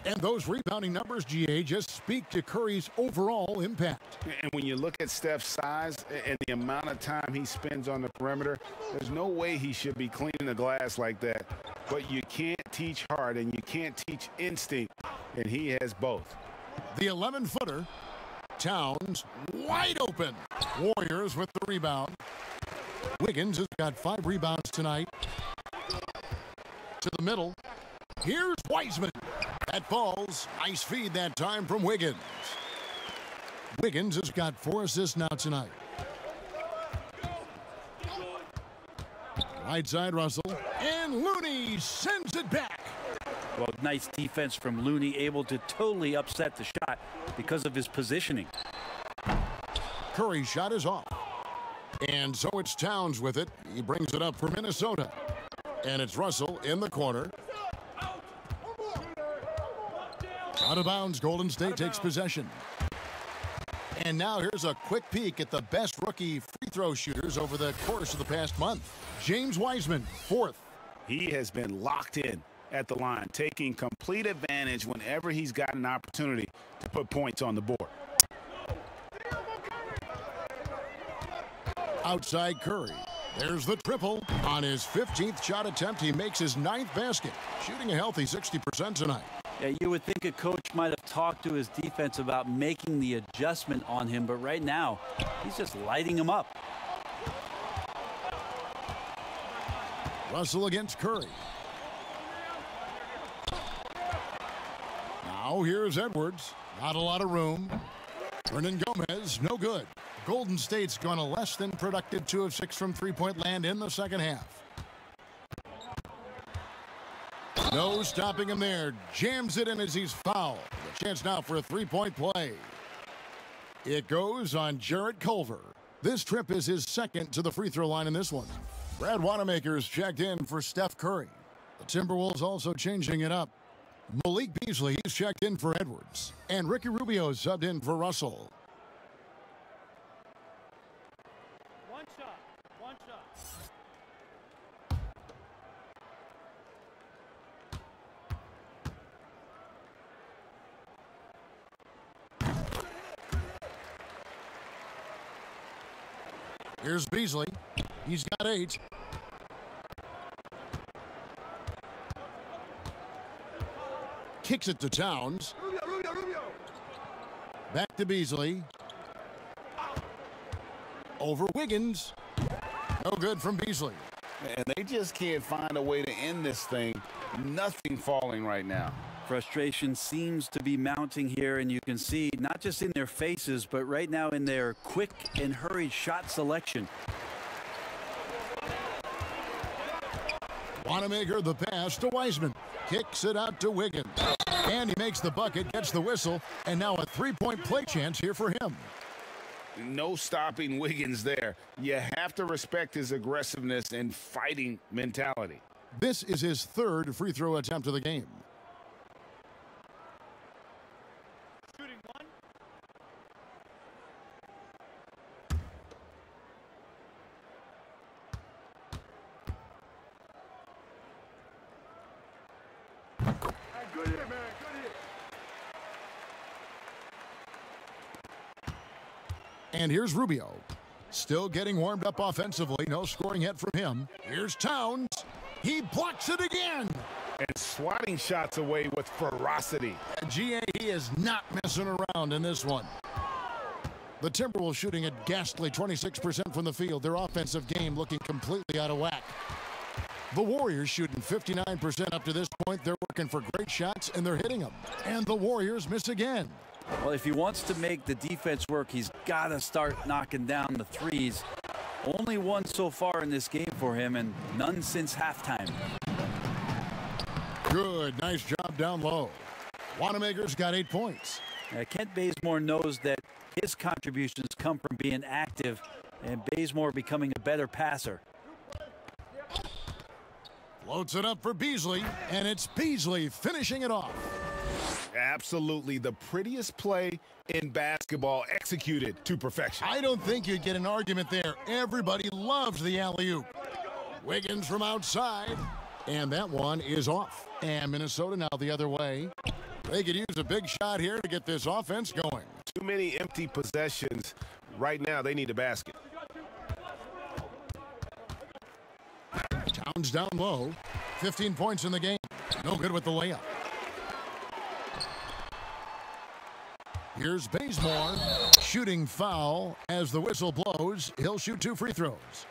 And those rebounding numbers, GA, just speak to Curry's overall impact. And when you look at Steph's size and the amount of time he spends on the perimeter, there's no way he should be cleaning the glass like that. But you can't teach heart and you can't teach instinct, and he has both. The 11-footer, Towns, wide open. Warriors with the rebound. Wiggins has got 5 rebounds tonight. To the middle. Here's Wiseman. That falls. Nice feed that time from Wiggins. Wiggins has got 4 assists now tonight. Right side, Russell. And Looney sends it back. Well, nice defense from Looney, able to totally upset the shot because of his positioning. Curry's shot is off. And so it's Towns with it. He brings it up for Minnesota. And it's Russell in the corner. Out of bounds, Golden State takes possession. And now here's a quick peek at the best rookie free throw shooters over the course of the past month. James Wiseman, 4th. He has been locked in at the line, taking complete advantage whenever he's got an opportunity to put points on the board. Outside Curry. There's the triple. On his 15th shot attempt, he makes his 9th basket, shooting a healthy 60% tonight. Yeah, you would think a coach might have talked to his defense about making the adjustment on him, but right now, he's just lighting him up. Russell against Curry. Now here's Edwards. Not a lot of room. Hernangomez, no good. Golden State's gone a less than productive 2 of 6 from three-point land in the second half. No stopping him there. Jams it in as he's fouled. A chance now for a three-point play. It goes on Jarrett Culver. This trip is his 2nd to the free throw line in this one. Brad Wanamaker's checked in for Steph Curry. The Timberwolves also changing it up. Malik Beasley, he's checked in for Edwards. And Ricky Rubio's subbed in for Russell. One shot. Here's Beasley. He's got 8. Kicks it to Towns. Back to Beasley. Over Wiggins. No good from Beasley. And they just can't find a way to end this thing. Nothing falling right now. Frustration seems to be mounting here, and you can see not just in their faces, but right now in their quick and hurried shot selection. Wanamaker the pass to Wiseman. Kicks it out to Wiggins. And he makes the bucket, gets the whistle, and now a three-point play chance here for him. No stopping Wiggins there. You have to respect his aggressiveness and fighting mentality. This is his third free throw attempt of the game. Shooting one. Good hit, man. Good hit. And here's Rubio. Still getting warmed up offensively. No scoring yet from him. Here's Towns. He blocks it again. And swatting shots away with ferocity. GA, he is not messing around in this one. The Timberwolves shooting a ghastly 26% from the field. Their offensive game looking completely out of whack. The Warriors shooting 59% up to this point. They're working for great shots, and they're hitting them. And the Warriors miss again. Well, if he wants to make the defense work, he's got to start knocking down the threes. Only one so far in this game for him, and none since halftime. Good, nice job down low. Wanamaker's got 8 points. Kent Bazemore knows that his contributions come from being active and Bazemore becoming a better passer. Floats it up for Beasley, and it's Beasley finishing it off. Absolutely the prettiest play in basketball, executed to perfection. I don't think you'd get an argument there. Everybody loves the alley-oop. Wiggins from outside, and that one is off. And Minnesota now the other way. They could use a big shot here to get this offense going. Too many empty possessions. Right now, they need a basket. Towns down low. 15 points in the game. No good with the layup. Here's Bazemore. Shooting foul as the whistle blows. He'll shoot 2 free throws.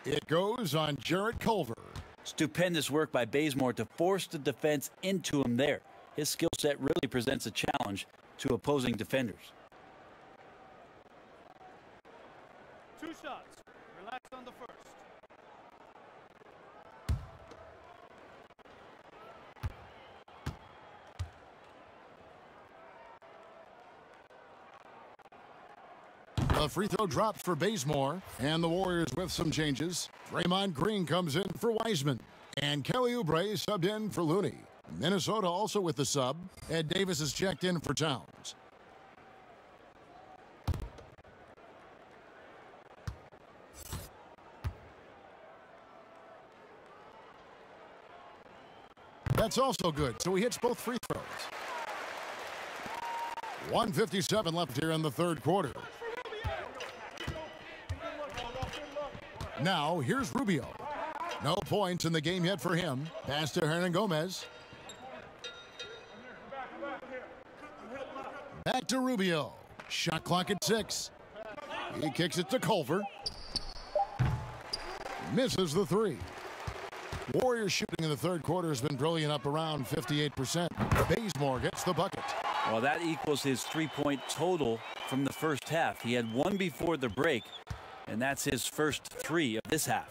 It goes on Jarrett Culver. Stupendous work by Bazemore to force the defense into him there. His skill set really presents a challenge to opposing defenders. 2 shots. Relax on the first. A free throw dropped for Bazemore, and the Warriors with some changes. Draymond Green comes in for Wiseman, and Kelly Oubre subbed in for Looney. Minnesota also with the sub. Ed Davis is checked in for Towns. That's also good, so he hits both free throws. 1:57 left here in the third quarter. Now, here's Rubio. No points in the game yet for him. Pass to Hernangomez. Back to Rubio. Shot clock at 6. He kicks it to Culver. Misses the 3. Warriors shooting in the third quarter has been brilliant, up around 58%. Bazemore gets the bucket. Well, that equals his 3-point total from the first half. He had 1 before the break, and that's his first 3 of this half.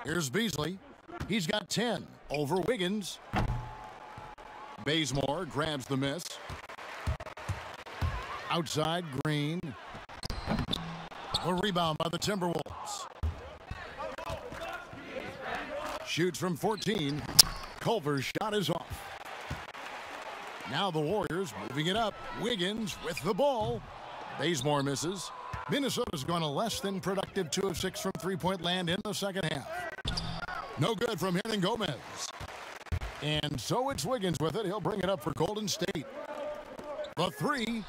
Here's Beasley. He's got 10 over Wiggins. Bazemore grabs the miss. Outside, Green. A rebound by the Timberwolves. Shoots from 14. Culver's shot is off. Now the Warriors moving it up. Wiggins with the ball. Bazemore misses. Minnesota's gone a less than productive 2 of 6 from three-point land in the second half. No good from Hernangomez. And so it's Wiggins with it. He'll bring it up for Golden State. The 3.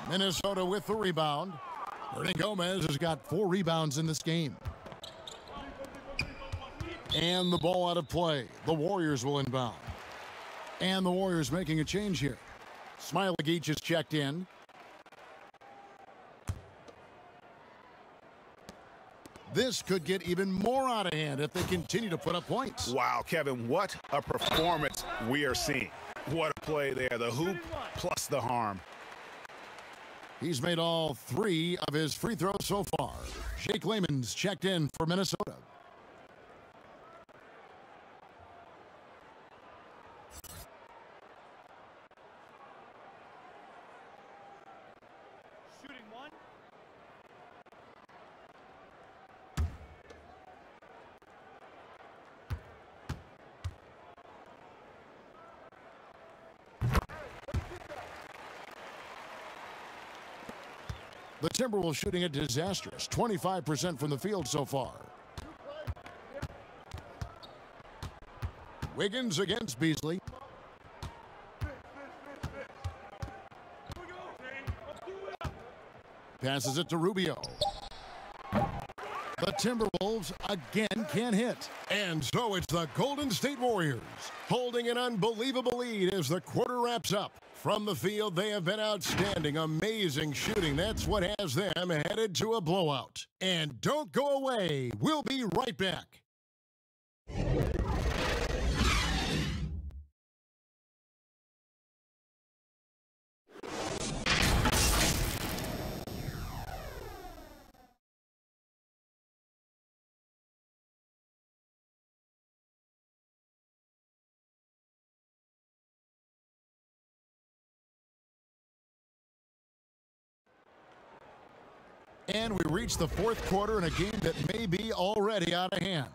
Minnesota with the rebound. Hernangomez has got 4 rebounds in this game. And the ball out of play. The Warriors will inbound. And the Warriors making a change here. Smailagic is checked in. This could get even more out of hand if they continue to put up points. Wow, Kevin, what a performance we are seeing. What a play there. The hoop plus the harm. He's made all 3 of his free throws so far. Jake Layman's checked in for Minnesota. Shooting 1. The Timberwolves shooting a disastrous 25% from the field so far. Wiggins against Beasley. Passes it to Rubio. The Timberwolves again can't hit. And so it's the Golden State Warriors holding an unbelievable lead as the quarter wraps up. From the field, they have been outstanding, amazing shooting. That's what has them headed to a blowout. And don't go away. We'll be right back. And we reach the 4th quarter in a game that may be already out of hand.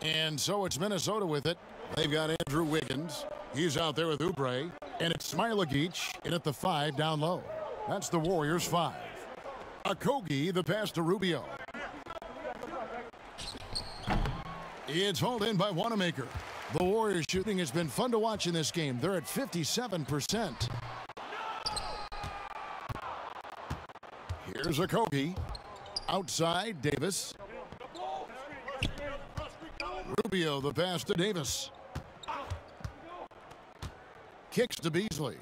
And so it's Minnesota with it. They've got Andrew Wiggins. He's out there with Oubre. And it's Smailagic in at the 5 down low. That's the Warriors 5. Okogie, the pass to Rubio. It's hauled in by Wanamaker. The Warriors shooting has been fun to watch in this game. They're at 57%. Here's Okogie. Outside, Davis. Rubio, the pass to Davis. Kicks to Beasley.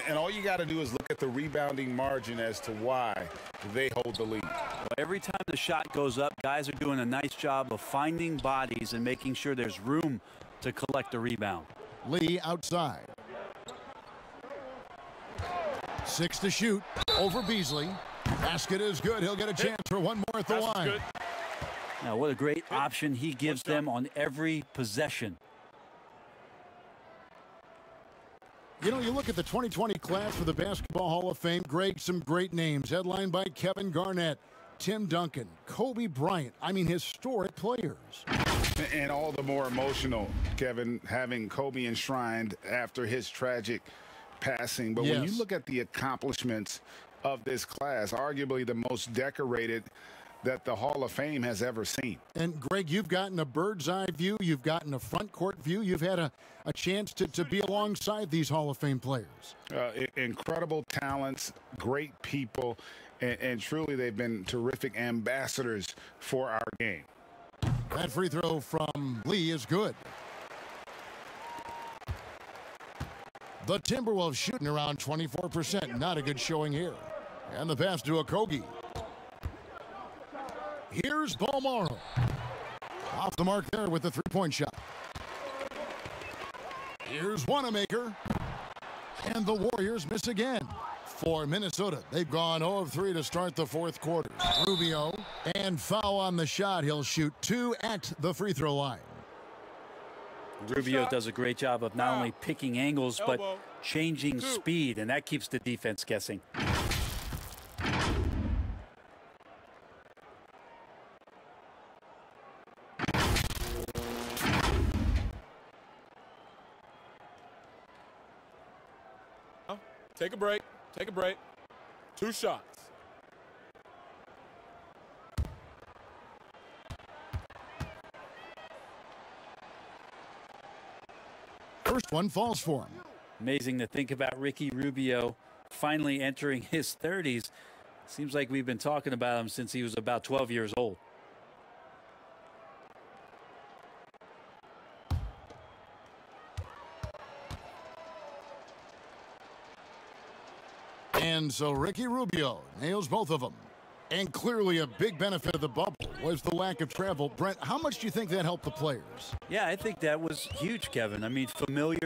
And all you got to do is look at the rebounding margin as to why they hold the lead. Well, every time the shot goes up, guys are doing a nice job of finding bodies and making sure there's room to collect the rebound. Lee outside. 6 to shoot over Beasley. Basket is good. He'll get a chance for one more at the line. Good. Now, what a great option he gives them on every possession. You know, you look at the 2020 class for the Basketball Hall of Fame, Greg, some great names, headlined by Kevin Garnett, Tim Duncan, Kobe Bryant. I mean, historic players. And all the more emotional, Kevin, having Kobe enshrined after his tragic passing. But when you look at the accomplishments of this class, arguably the most decorated that the Hall of Fame has ever seen. And, Greg, you've gotten a bird's eye view. You've gotten a front court view. You've had a chance to be alongside these Hall of Fame players. Incredible talents, great people, and truly they've been terrific ambassadors for our game. That free throw from Lee is good. The Timberwolves shooting around 24%. Not a good showing here. And the pass to Okogie. Here's Balmaro. Off the mark there with the three-point shot. Here's Wanamaker. And the Warriors miss again. For Minnesota, they've gone 0 of 3 to start the 4th quarter. Rubio, and foul on the shot. He'll shoot 2 at the free throw line. Rubio does a great job of not only picking angles, but changing speed, and that keeps the defense guessing. Take a break. Take a break. 2 shots. First one falls for him. Amazing to think about Ricky Rubio finally entering his 30s. Seems like we've been talking about him since he was about 12 years old. And so Ricky Rubio nails both of them. And clearly a big benefit of the bubble was the lack of travel. Brent, how much do you think that helped the players? Yeah, I think that was huge, Kevin. I mean, familiar,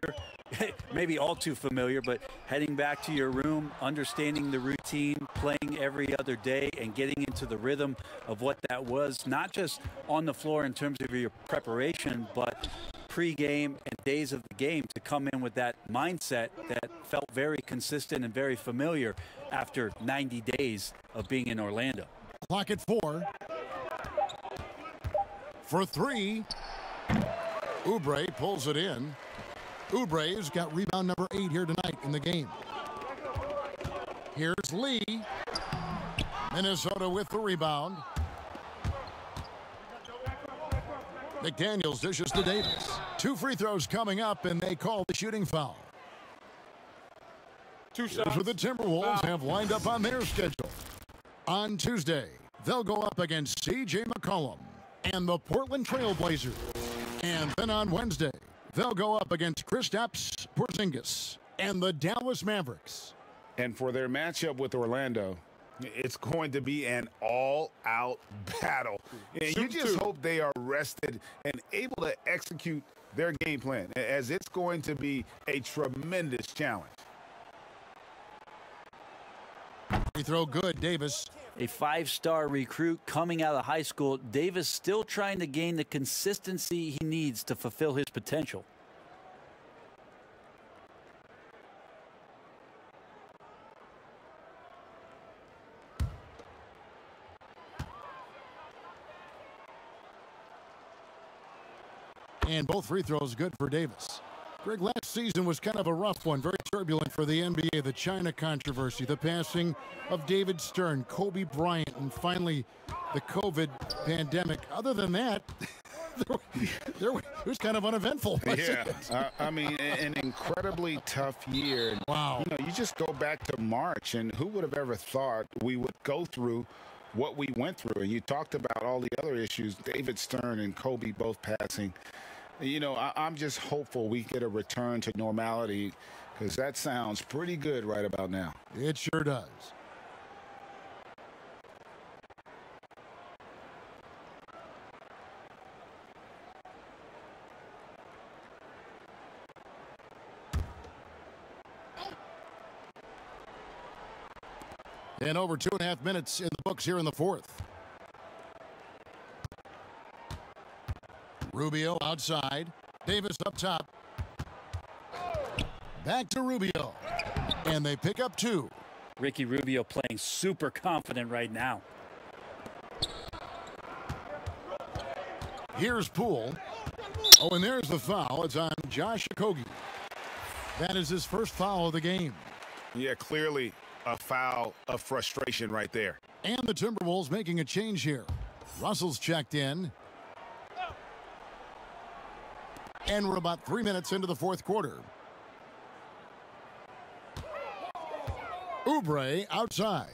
maybe all too familiar, but heading back to your room, understanding the routine, playing every other day, and getting into the rhythm of what that was, not just on the floor in terms of your preparation, but pre-game and days of the game, to come in with that mindset that felt very consistent and very familiar after 90 days of being in Orlando. Clock at 4. For 3. Oubre pulls it in. Oubre's got rebound number 8 here tonight in the game. Here's Lee. Minnesota with the rebound. McDaniels dishes to Davis. 2 free throws coming up, and they call the shooting foul. 2 Here's shots. what the Timberwolves have lined up on their schedule. On Tuesday, they'll go up against C.J. McCollum and the Portland Trail Blazers. And then on Wednesday, they'll go up against Kristaps Porzingis and the Dallas Mavericks. And for their matchup with Orlando, it's going to be an all-out battle. And you just hope they are rested and able to execute their game plan, as it's going to be a tremendous challenge. Free throw good, Davis. A 5-star recruit coming out of high school, Davis still trying to gain the consistency he needs to fulfill his potential. And both free throws good for Davis. Greg, last season was kind of a rough one, very turbulent for the NBA. The China controversy, the passing of David Stern, Kobe Bryant, and finally the COVID pandemic. Other than that, it was kind of uneventful. Yeah, I mean, an incredibly tough year. Wow. You know, you just go back to March, and who would have ever thought we would go through what we went through? And you talked about all the other issues, David Stern and Kobe both passing. You know, I'm just hopeful we get a return to normality, because that sounds pretty good right about now. It sure does. And over 2.5 minutes in the books here in the fourth. Rubio outside. Davis up top. Back to Rubio. And they pick up 2. Ricky Rubio playing super confident right now. Here's Poole. Oh, and there's the foul. It's on Josh Okogie. That is his first foul of the game. Yeah, clearly a foul of frustration right there. And the Timberwolves making a change here. Russell's checked in. And we're about 3 minutes into the fourth quarter. Oubre outside.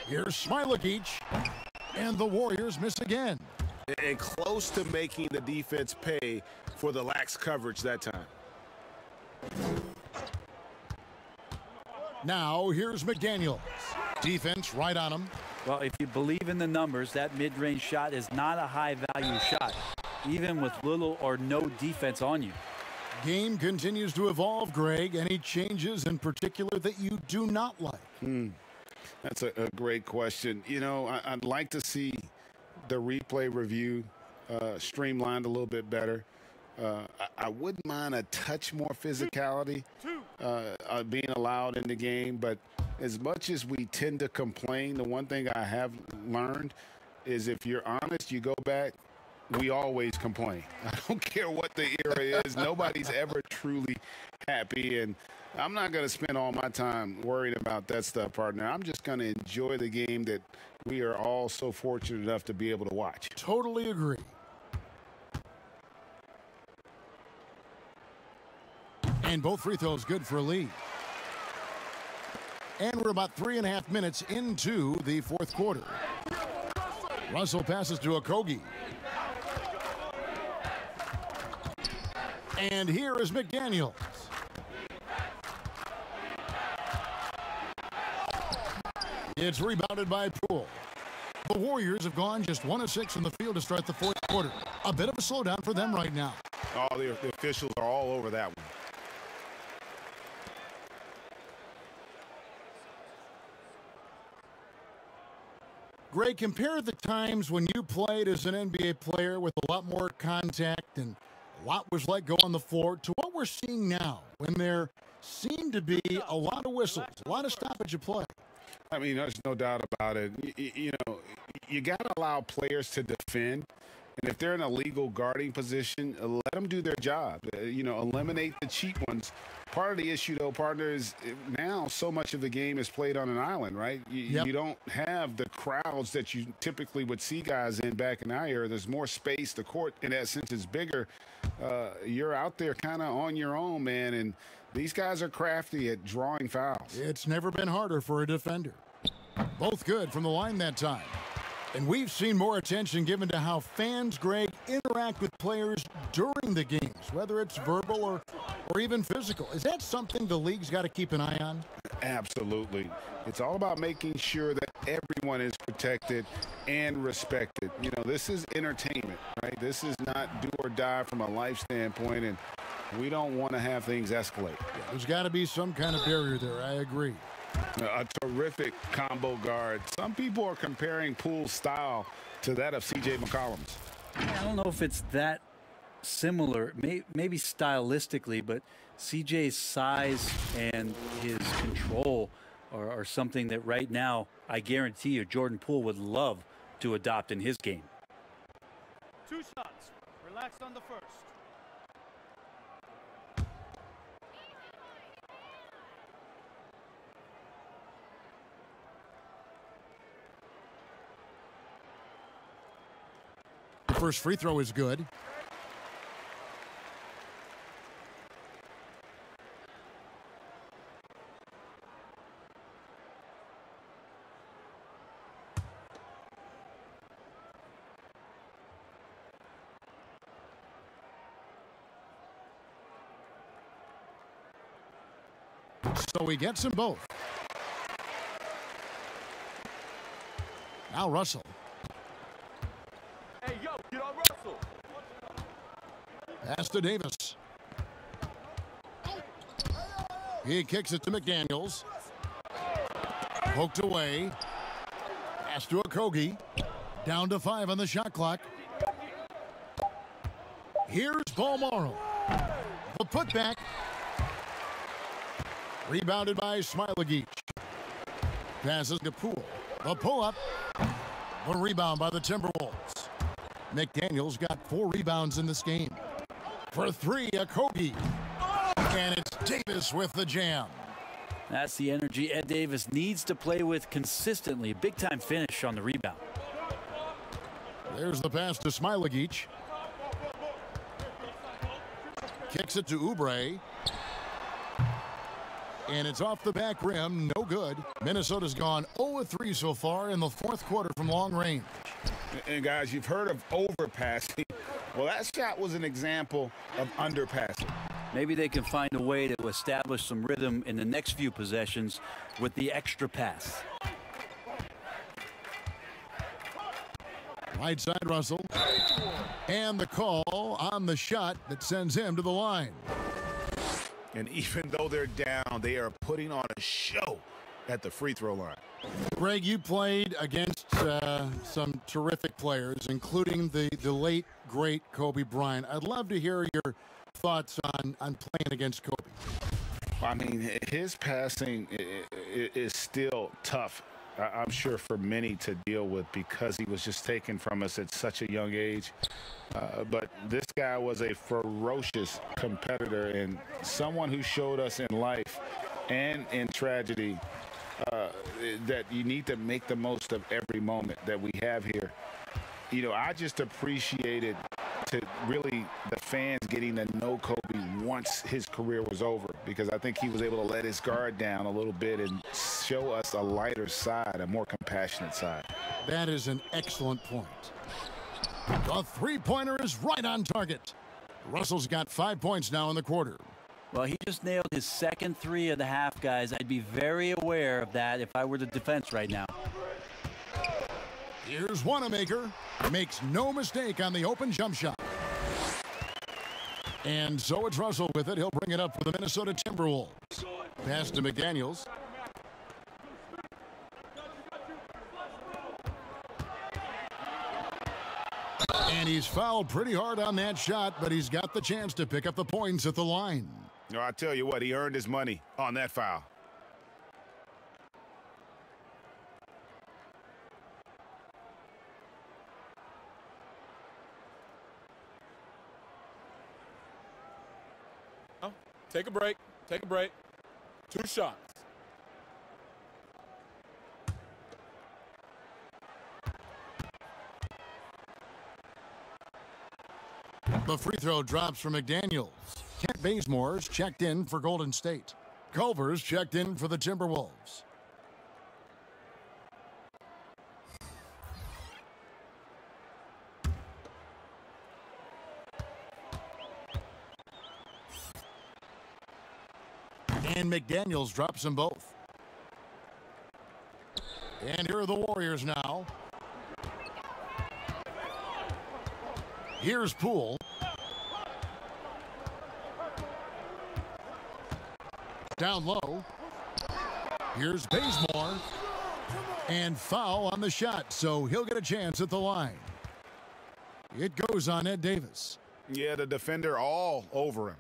Here's Smilekic. And the Warriors miss again. And close to making the defense pay for the lax coverage that time. Now here's McDaniels. Defense right on him. Well, if you believe in the numbers, that mid-range shot is not a high-value shot, even with little or no defense on you. Game continues to evolve, Greg. Any changes in particular that you do not like? That's a great question. You know, I'd like to see the replay review streamlined a little bit better. I wouldn't mind a touch more physicality being allowed in the game, but as much as we tend to complain, the one thing I have learned is if you're honest, you go back, we always complain. I don't care what the era is. Nobody's ever truly happy, and I'm not going to spend all my time worrying about that stuff, partner. I'm just going to enjoy the game that we are all so fortunate enough to be able to watch. Totally agree. And both free throws good for Lee. And we're about 3.5 minutes into the fourth quarter. Russell passes to Okogie. And here is McDaniels. It's rebounded by Poole. The Warriors have gone just 1 of 6 in the field to start the fourth quarter. A bit of a slowdown for them right now. Oh, the officials are all over that one. Greg, compare the times when you played as an NBA player with a lot more contact and a lot was let go on the floor to what we're seeing now when there seem to be a lot of whistles, a lot of stoppage of play. I mean, there's no doubt about it. You know, you got to allow players to defend. And if they're in a legal guarding position, let them do their job. You know, eliminate the cheap ones. Part of the issue, though, partner, is now so much of the game is played on an island, right? You don't have the crowds that you typically would see guys in back in our era. There's more space. The court, in that sense, is bigger. You're out there kind of on your own, man, and these guys are crafty at drawing fouls. It's never been harder for a defender. Both good from the line that time. And we've seen more attention given to how fans, Greg, interact with players during the games, whether it's verbal or even physical. Is that something the league's got to keep an eye on? Absolutely. It's all about making sure that everyone is protected and respected. You know, this is entertainment, right? This is not do or die from a life standpoint, and we don't want to have things escalate. Yeah, there's got to be some kind of barrier there. I agree. A terrific combo guard. Some people are comparing Poole's style to that of C.J. McCollum's. I don't know if it's that similar, maybe stylistically, but CJ's size and his control are something that right now I guarantee you Jordan Poole would love to adopt in his game. 2 shots. Relax on the first. First free throw is good. So he gets them both. Now Russell. Hey, yo, get on Russell. Pass to Davis. He kicks it to McDaniels. Poked away. Pass to Okogie. Down to 5 on the shot clock. Here's Paul Morrow. The putback. Rebounded by Smailagic. Passes to Poole. The pull-up. The rebound by the Timberwolves. McDaniels got 4 rebounds in this game. For 3, Okogie. And it's Davis with the jam. That's the energy Ed Davis needs to play with consistently. Big-time finish on the rebound. There's the pass to Smailagic. Kicks it to Oubre. And it's off the back rim, no good. Minnesota's gone 0-3 so far in the fourth quarter from long range. And guys, you've heard of overpassing. Well, that shot was an example of underpassing. Maybe they can find a way to establish some rhythm in the next few possessions with the extra pass. Right side Russell. And the call on the shot that sends him to the line. And even though they're down, they are putting on a show at the free throw line. Greg, you played against some terrific players, including the late, great Kobe Bryant. I'd love to hear your thoughts on playing against Kobe. I mean, his passing is still tough, I'm sure, for many to deal with because he was just taken from us at such a young age. But this guy was a ferocious competitor and someone who showed us in life and in tragedy that you need to make the most of every moment that we have here. You know, I just appreciated to really the fans getting to know Kobe once his career was over, because I think he was able to let his guard down a little bit and show us a lighter side, a more compassionate side. That is an excellent point. The three-pointer is right on target. Russell's got 5 points now in the quarter. Well, he just nailed his second three of the half, guys. I'd be very aware of that if I were the defense right now. Here's Wanamaker. Makes no mistake on the open jump shot. And so it's Russell with it. He'll bring it up for the Minnesota Timberwolves. Pass to McDaniels. And he's fouled pretty hard on that shot, but he's got the chance to pick up the points at the line. No, I tell you what, he earned his money on that foul. Oh, take a break. Take a break. 2 shots. The free throw drops for McDaniels. Kent Bazemore's checked in for Golden State. Culver's checked in for the Timberwolves. And McDaniels drops them both. And here are the Warriors now. Here's Poole. Down low. Here's Bazemore. And foul on the shot, so he'll get a chance at the line. It goes on Ed Davis. Yeah, the defender all over him.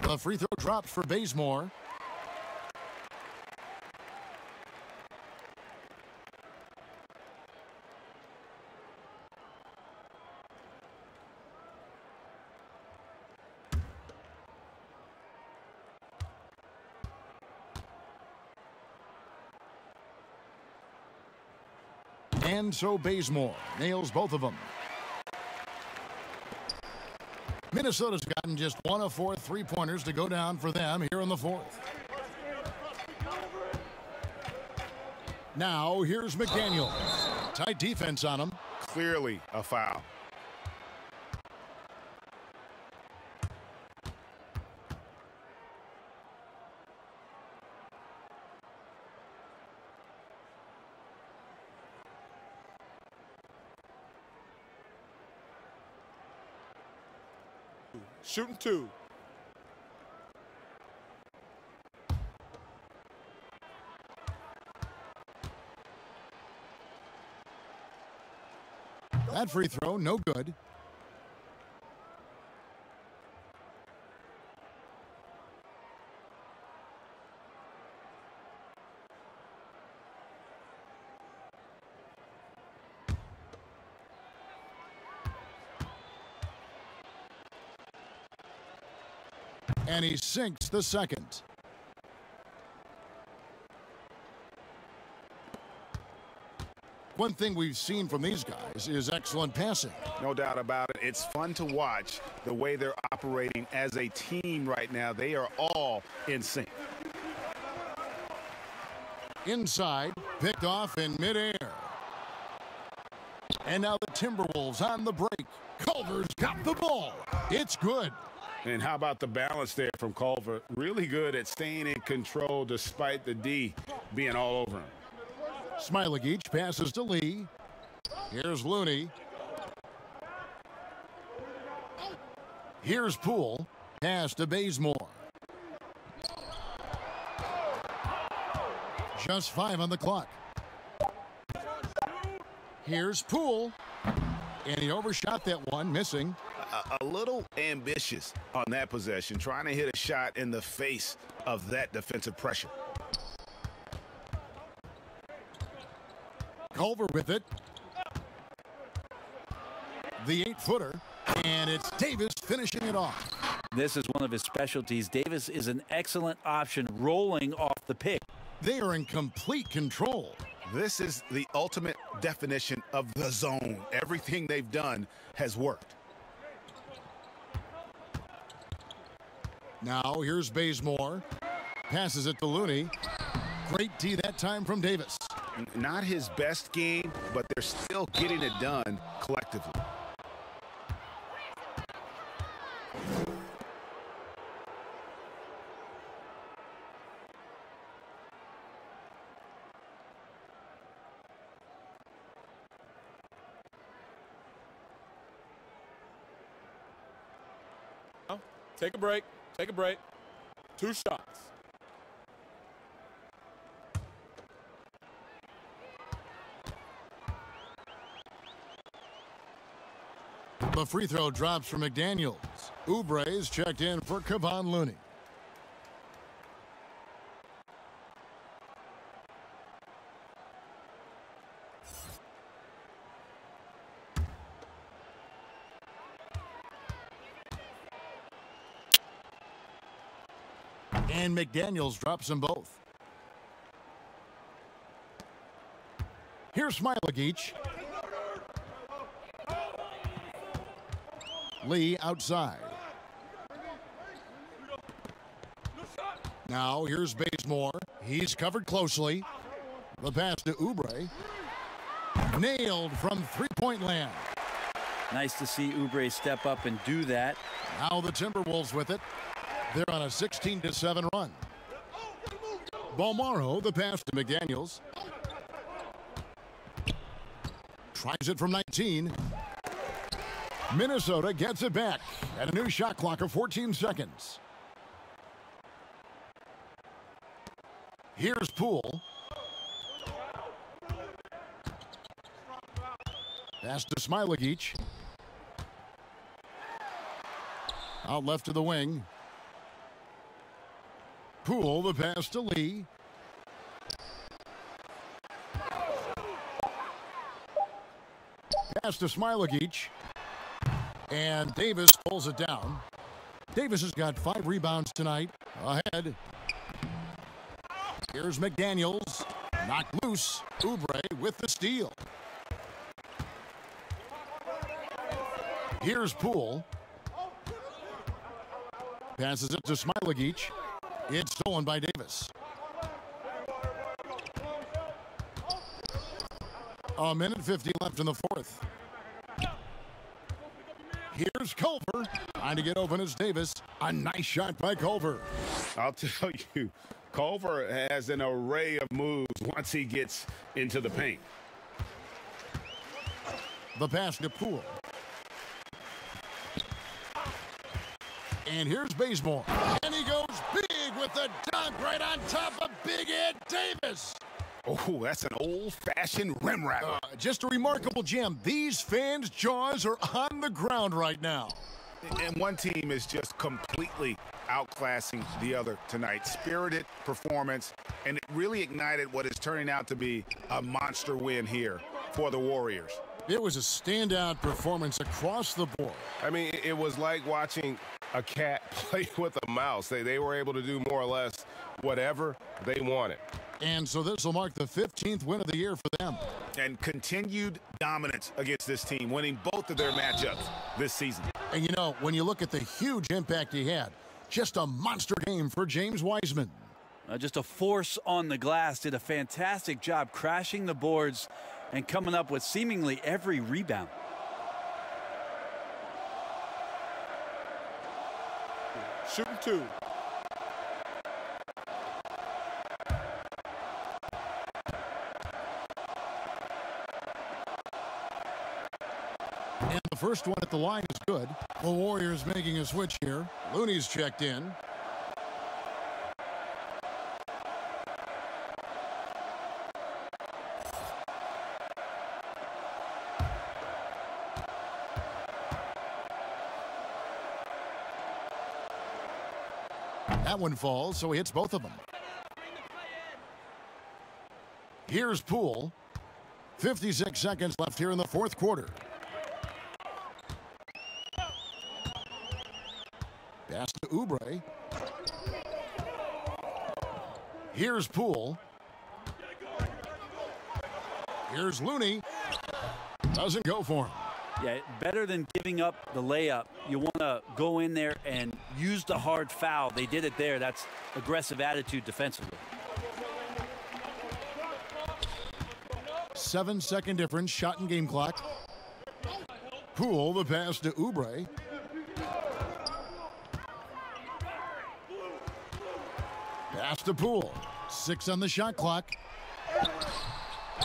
The free throw dropped for Bazemore. And so Bazemore nails both of them. Minnesota's gotten just 1 of 4 3-pointers to go down for them here in the 4th. Now here's McDaniels. Tight defense on him. Clearly a foul. Shooting 2. That free throw, no good. And he sinks the second. One thing we've seen from these guys is excellent passing. No doubt about it. It's fun to watch the way they're operating as a team right now. They are all in sync. Inside, picked off in midair. And now the Timberwolves on the break. Culver's got the ball. It's good. And how about the balance there from Culver? Really good at staying in control despite the D being all over him. Smailagic passes to Lee. Here's Looney. Here's Poole. Pass to Bazemore. Just 5 on the clock. Here's Poole. And he overshot that one, missing. A little ambitious on that possession, trying to hit a shot in the face of that defensive pressure. Culver with it. The 8-footer. And it's Davis finishing it off. This is one of his specialties. Davis is an excellent option rolling off the pick. They are in complete control. This is the ultimate definition of the zone. Everything they've done has worked. Now here's Bazemore. Passes it to Looney. Great D that time from Davis. Not his best game, but they're still getting it done collectively. Take a break. Take a break. 2 shots. The free throw drops for McDaniels. Oubre is checked in for Kevon Looney. And McDaniels drops them both. Here's Smailagic. Lee outside. Now here's Bazemore. He's covered closely. The pass to Oubre. Nailed from three-point land. Nice to see Oubre step up and do that. Now the Timberwolves with it. They're on a 16-7 run. Bolmaro, the pass to McDaniels. Tries it from 19. Minnesota gets it back at a new shot clock of 14 seconds. Here's Poole. Pass to Smailagic. Out left to the wing. Poole, the pass to Lee. Pass to Smailagic. And Davis pulls it down. Davis has got 5 rebounds tonight. Ahead. Here's McDaniels. Knocked loose. Oubre with the steal. Here's Poole. Passes it to Smailagic. It's stolen by Davis. A minute 50 left in the fourth. Here's Culver. Trying to get open as Davis. A nice shot by Culver. I'll tell you, Culver has an array of moves once he gets into the paint. The pass to Poole. And here's Bazemore. And he goes big with the dunk right on top of Big Ed Davis. Oh, that's an old-fashioned rim rattler. Just a remarkable jam. These fans' jaws are on the ground right now. And one team is just completely outclassing the other tonight. Spirited performance, and it really ignited what is turning out to be a monster win here for the Warriors. It was a standout performance across the board. I mean, it was like watching a cat play with a mouse. They were able to do more or less whatever they wanted. And so this will mark the 15th win of the year for them. And continued dominance against this team, winning both of their matchups this season. And you know, when you look at the huge impact he had, just a monster game for James Wiseman. Just a force on the glass. Did a fantastic job crashing the boards and coming up with seemingly every rebound. Shooting 2. And the first one at the line is good. The Warriors making a switch here. Looney's checked in. That one falls, so he hits both of them. Here's Poole. 56 seconds left here in the fourth quarter. Pass to Oubre. Here's Poole. Here's Looney. Doesn't go for him. Yeah, better than giving up the layup. You want to go in there and use the hard foul. They did it there. That's aggressive attitude defensively. 7-second difference, shot and game clock. Poole, the pass to Oubre. Pass to Poole. 6 on the shot clock.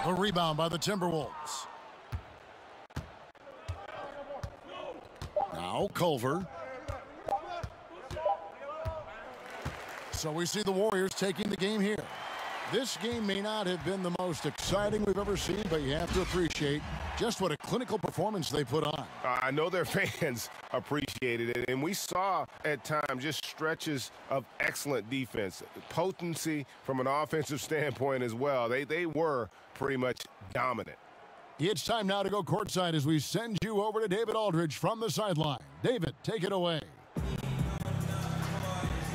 A rebound by the Timberwolves. Now Culver. So we see the Warriors taking the game here. This game may not have been the most exciting we've ever seen, but you have to appreciate just what a clinical performance they put on. I know their fans appreciated it, and we saw at times just stretches of excellent defense, potency from an offensive standpoint as well. They were pretty much dominant. It's time now to go courtside as we send you over to David Aldridge from the sideline. David, take it away.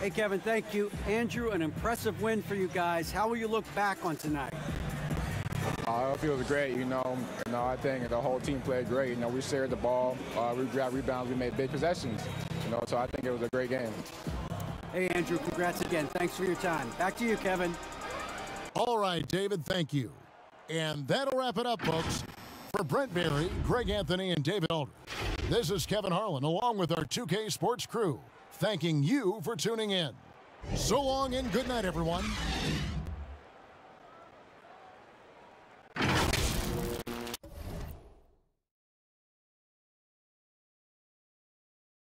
Hey, Kevin, thank you. Andrew, an impressive win for you guys. How will you look back on tonight? It feels great, I think the whole team played great. We shared the ball, we grabbed rebounds, we made big possessions, so I think it was a great game. Hey, Andrew, congrats again. Thanks for your time. Back to you, Kevin. All right, David, thank you. And that'll wrap it up, folks. For Brent Barry, Greg Anthony, and David Aldridge, this is Kevin Harlan, along with our 2K Sports crew, thanking you for tuning in. So long and good night, everyone.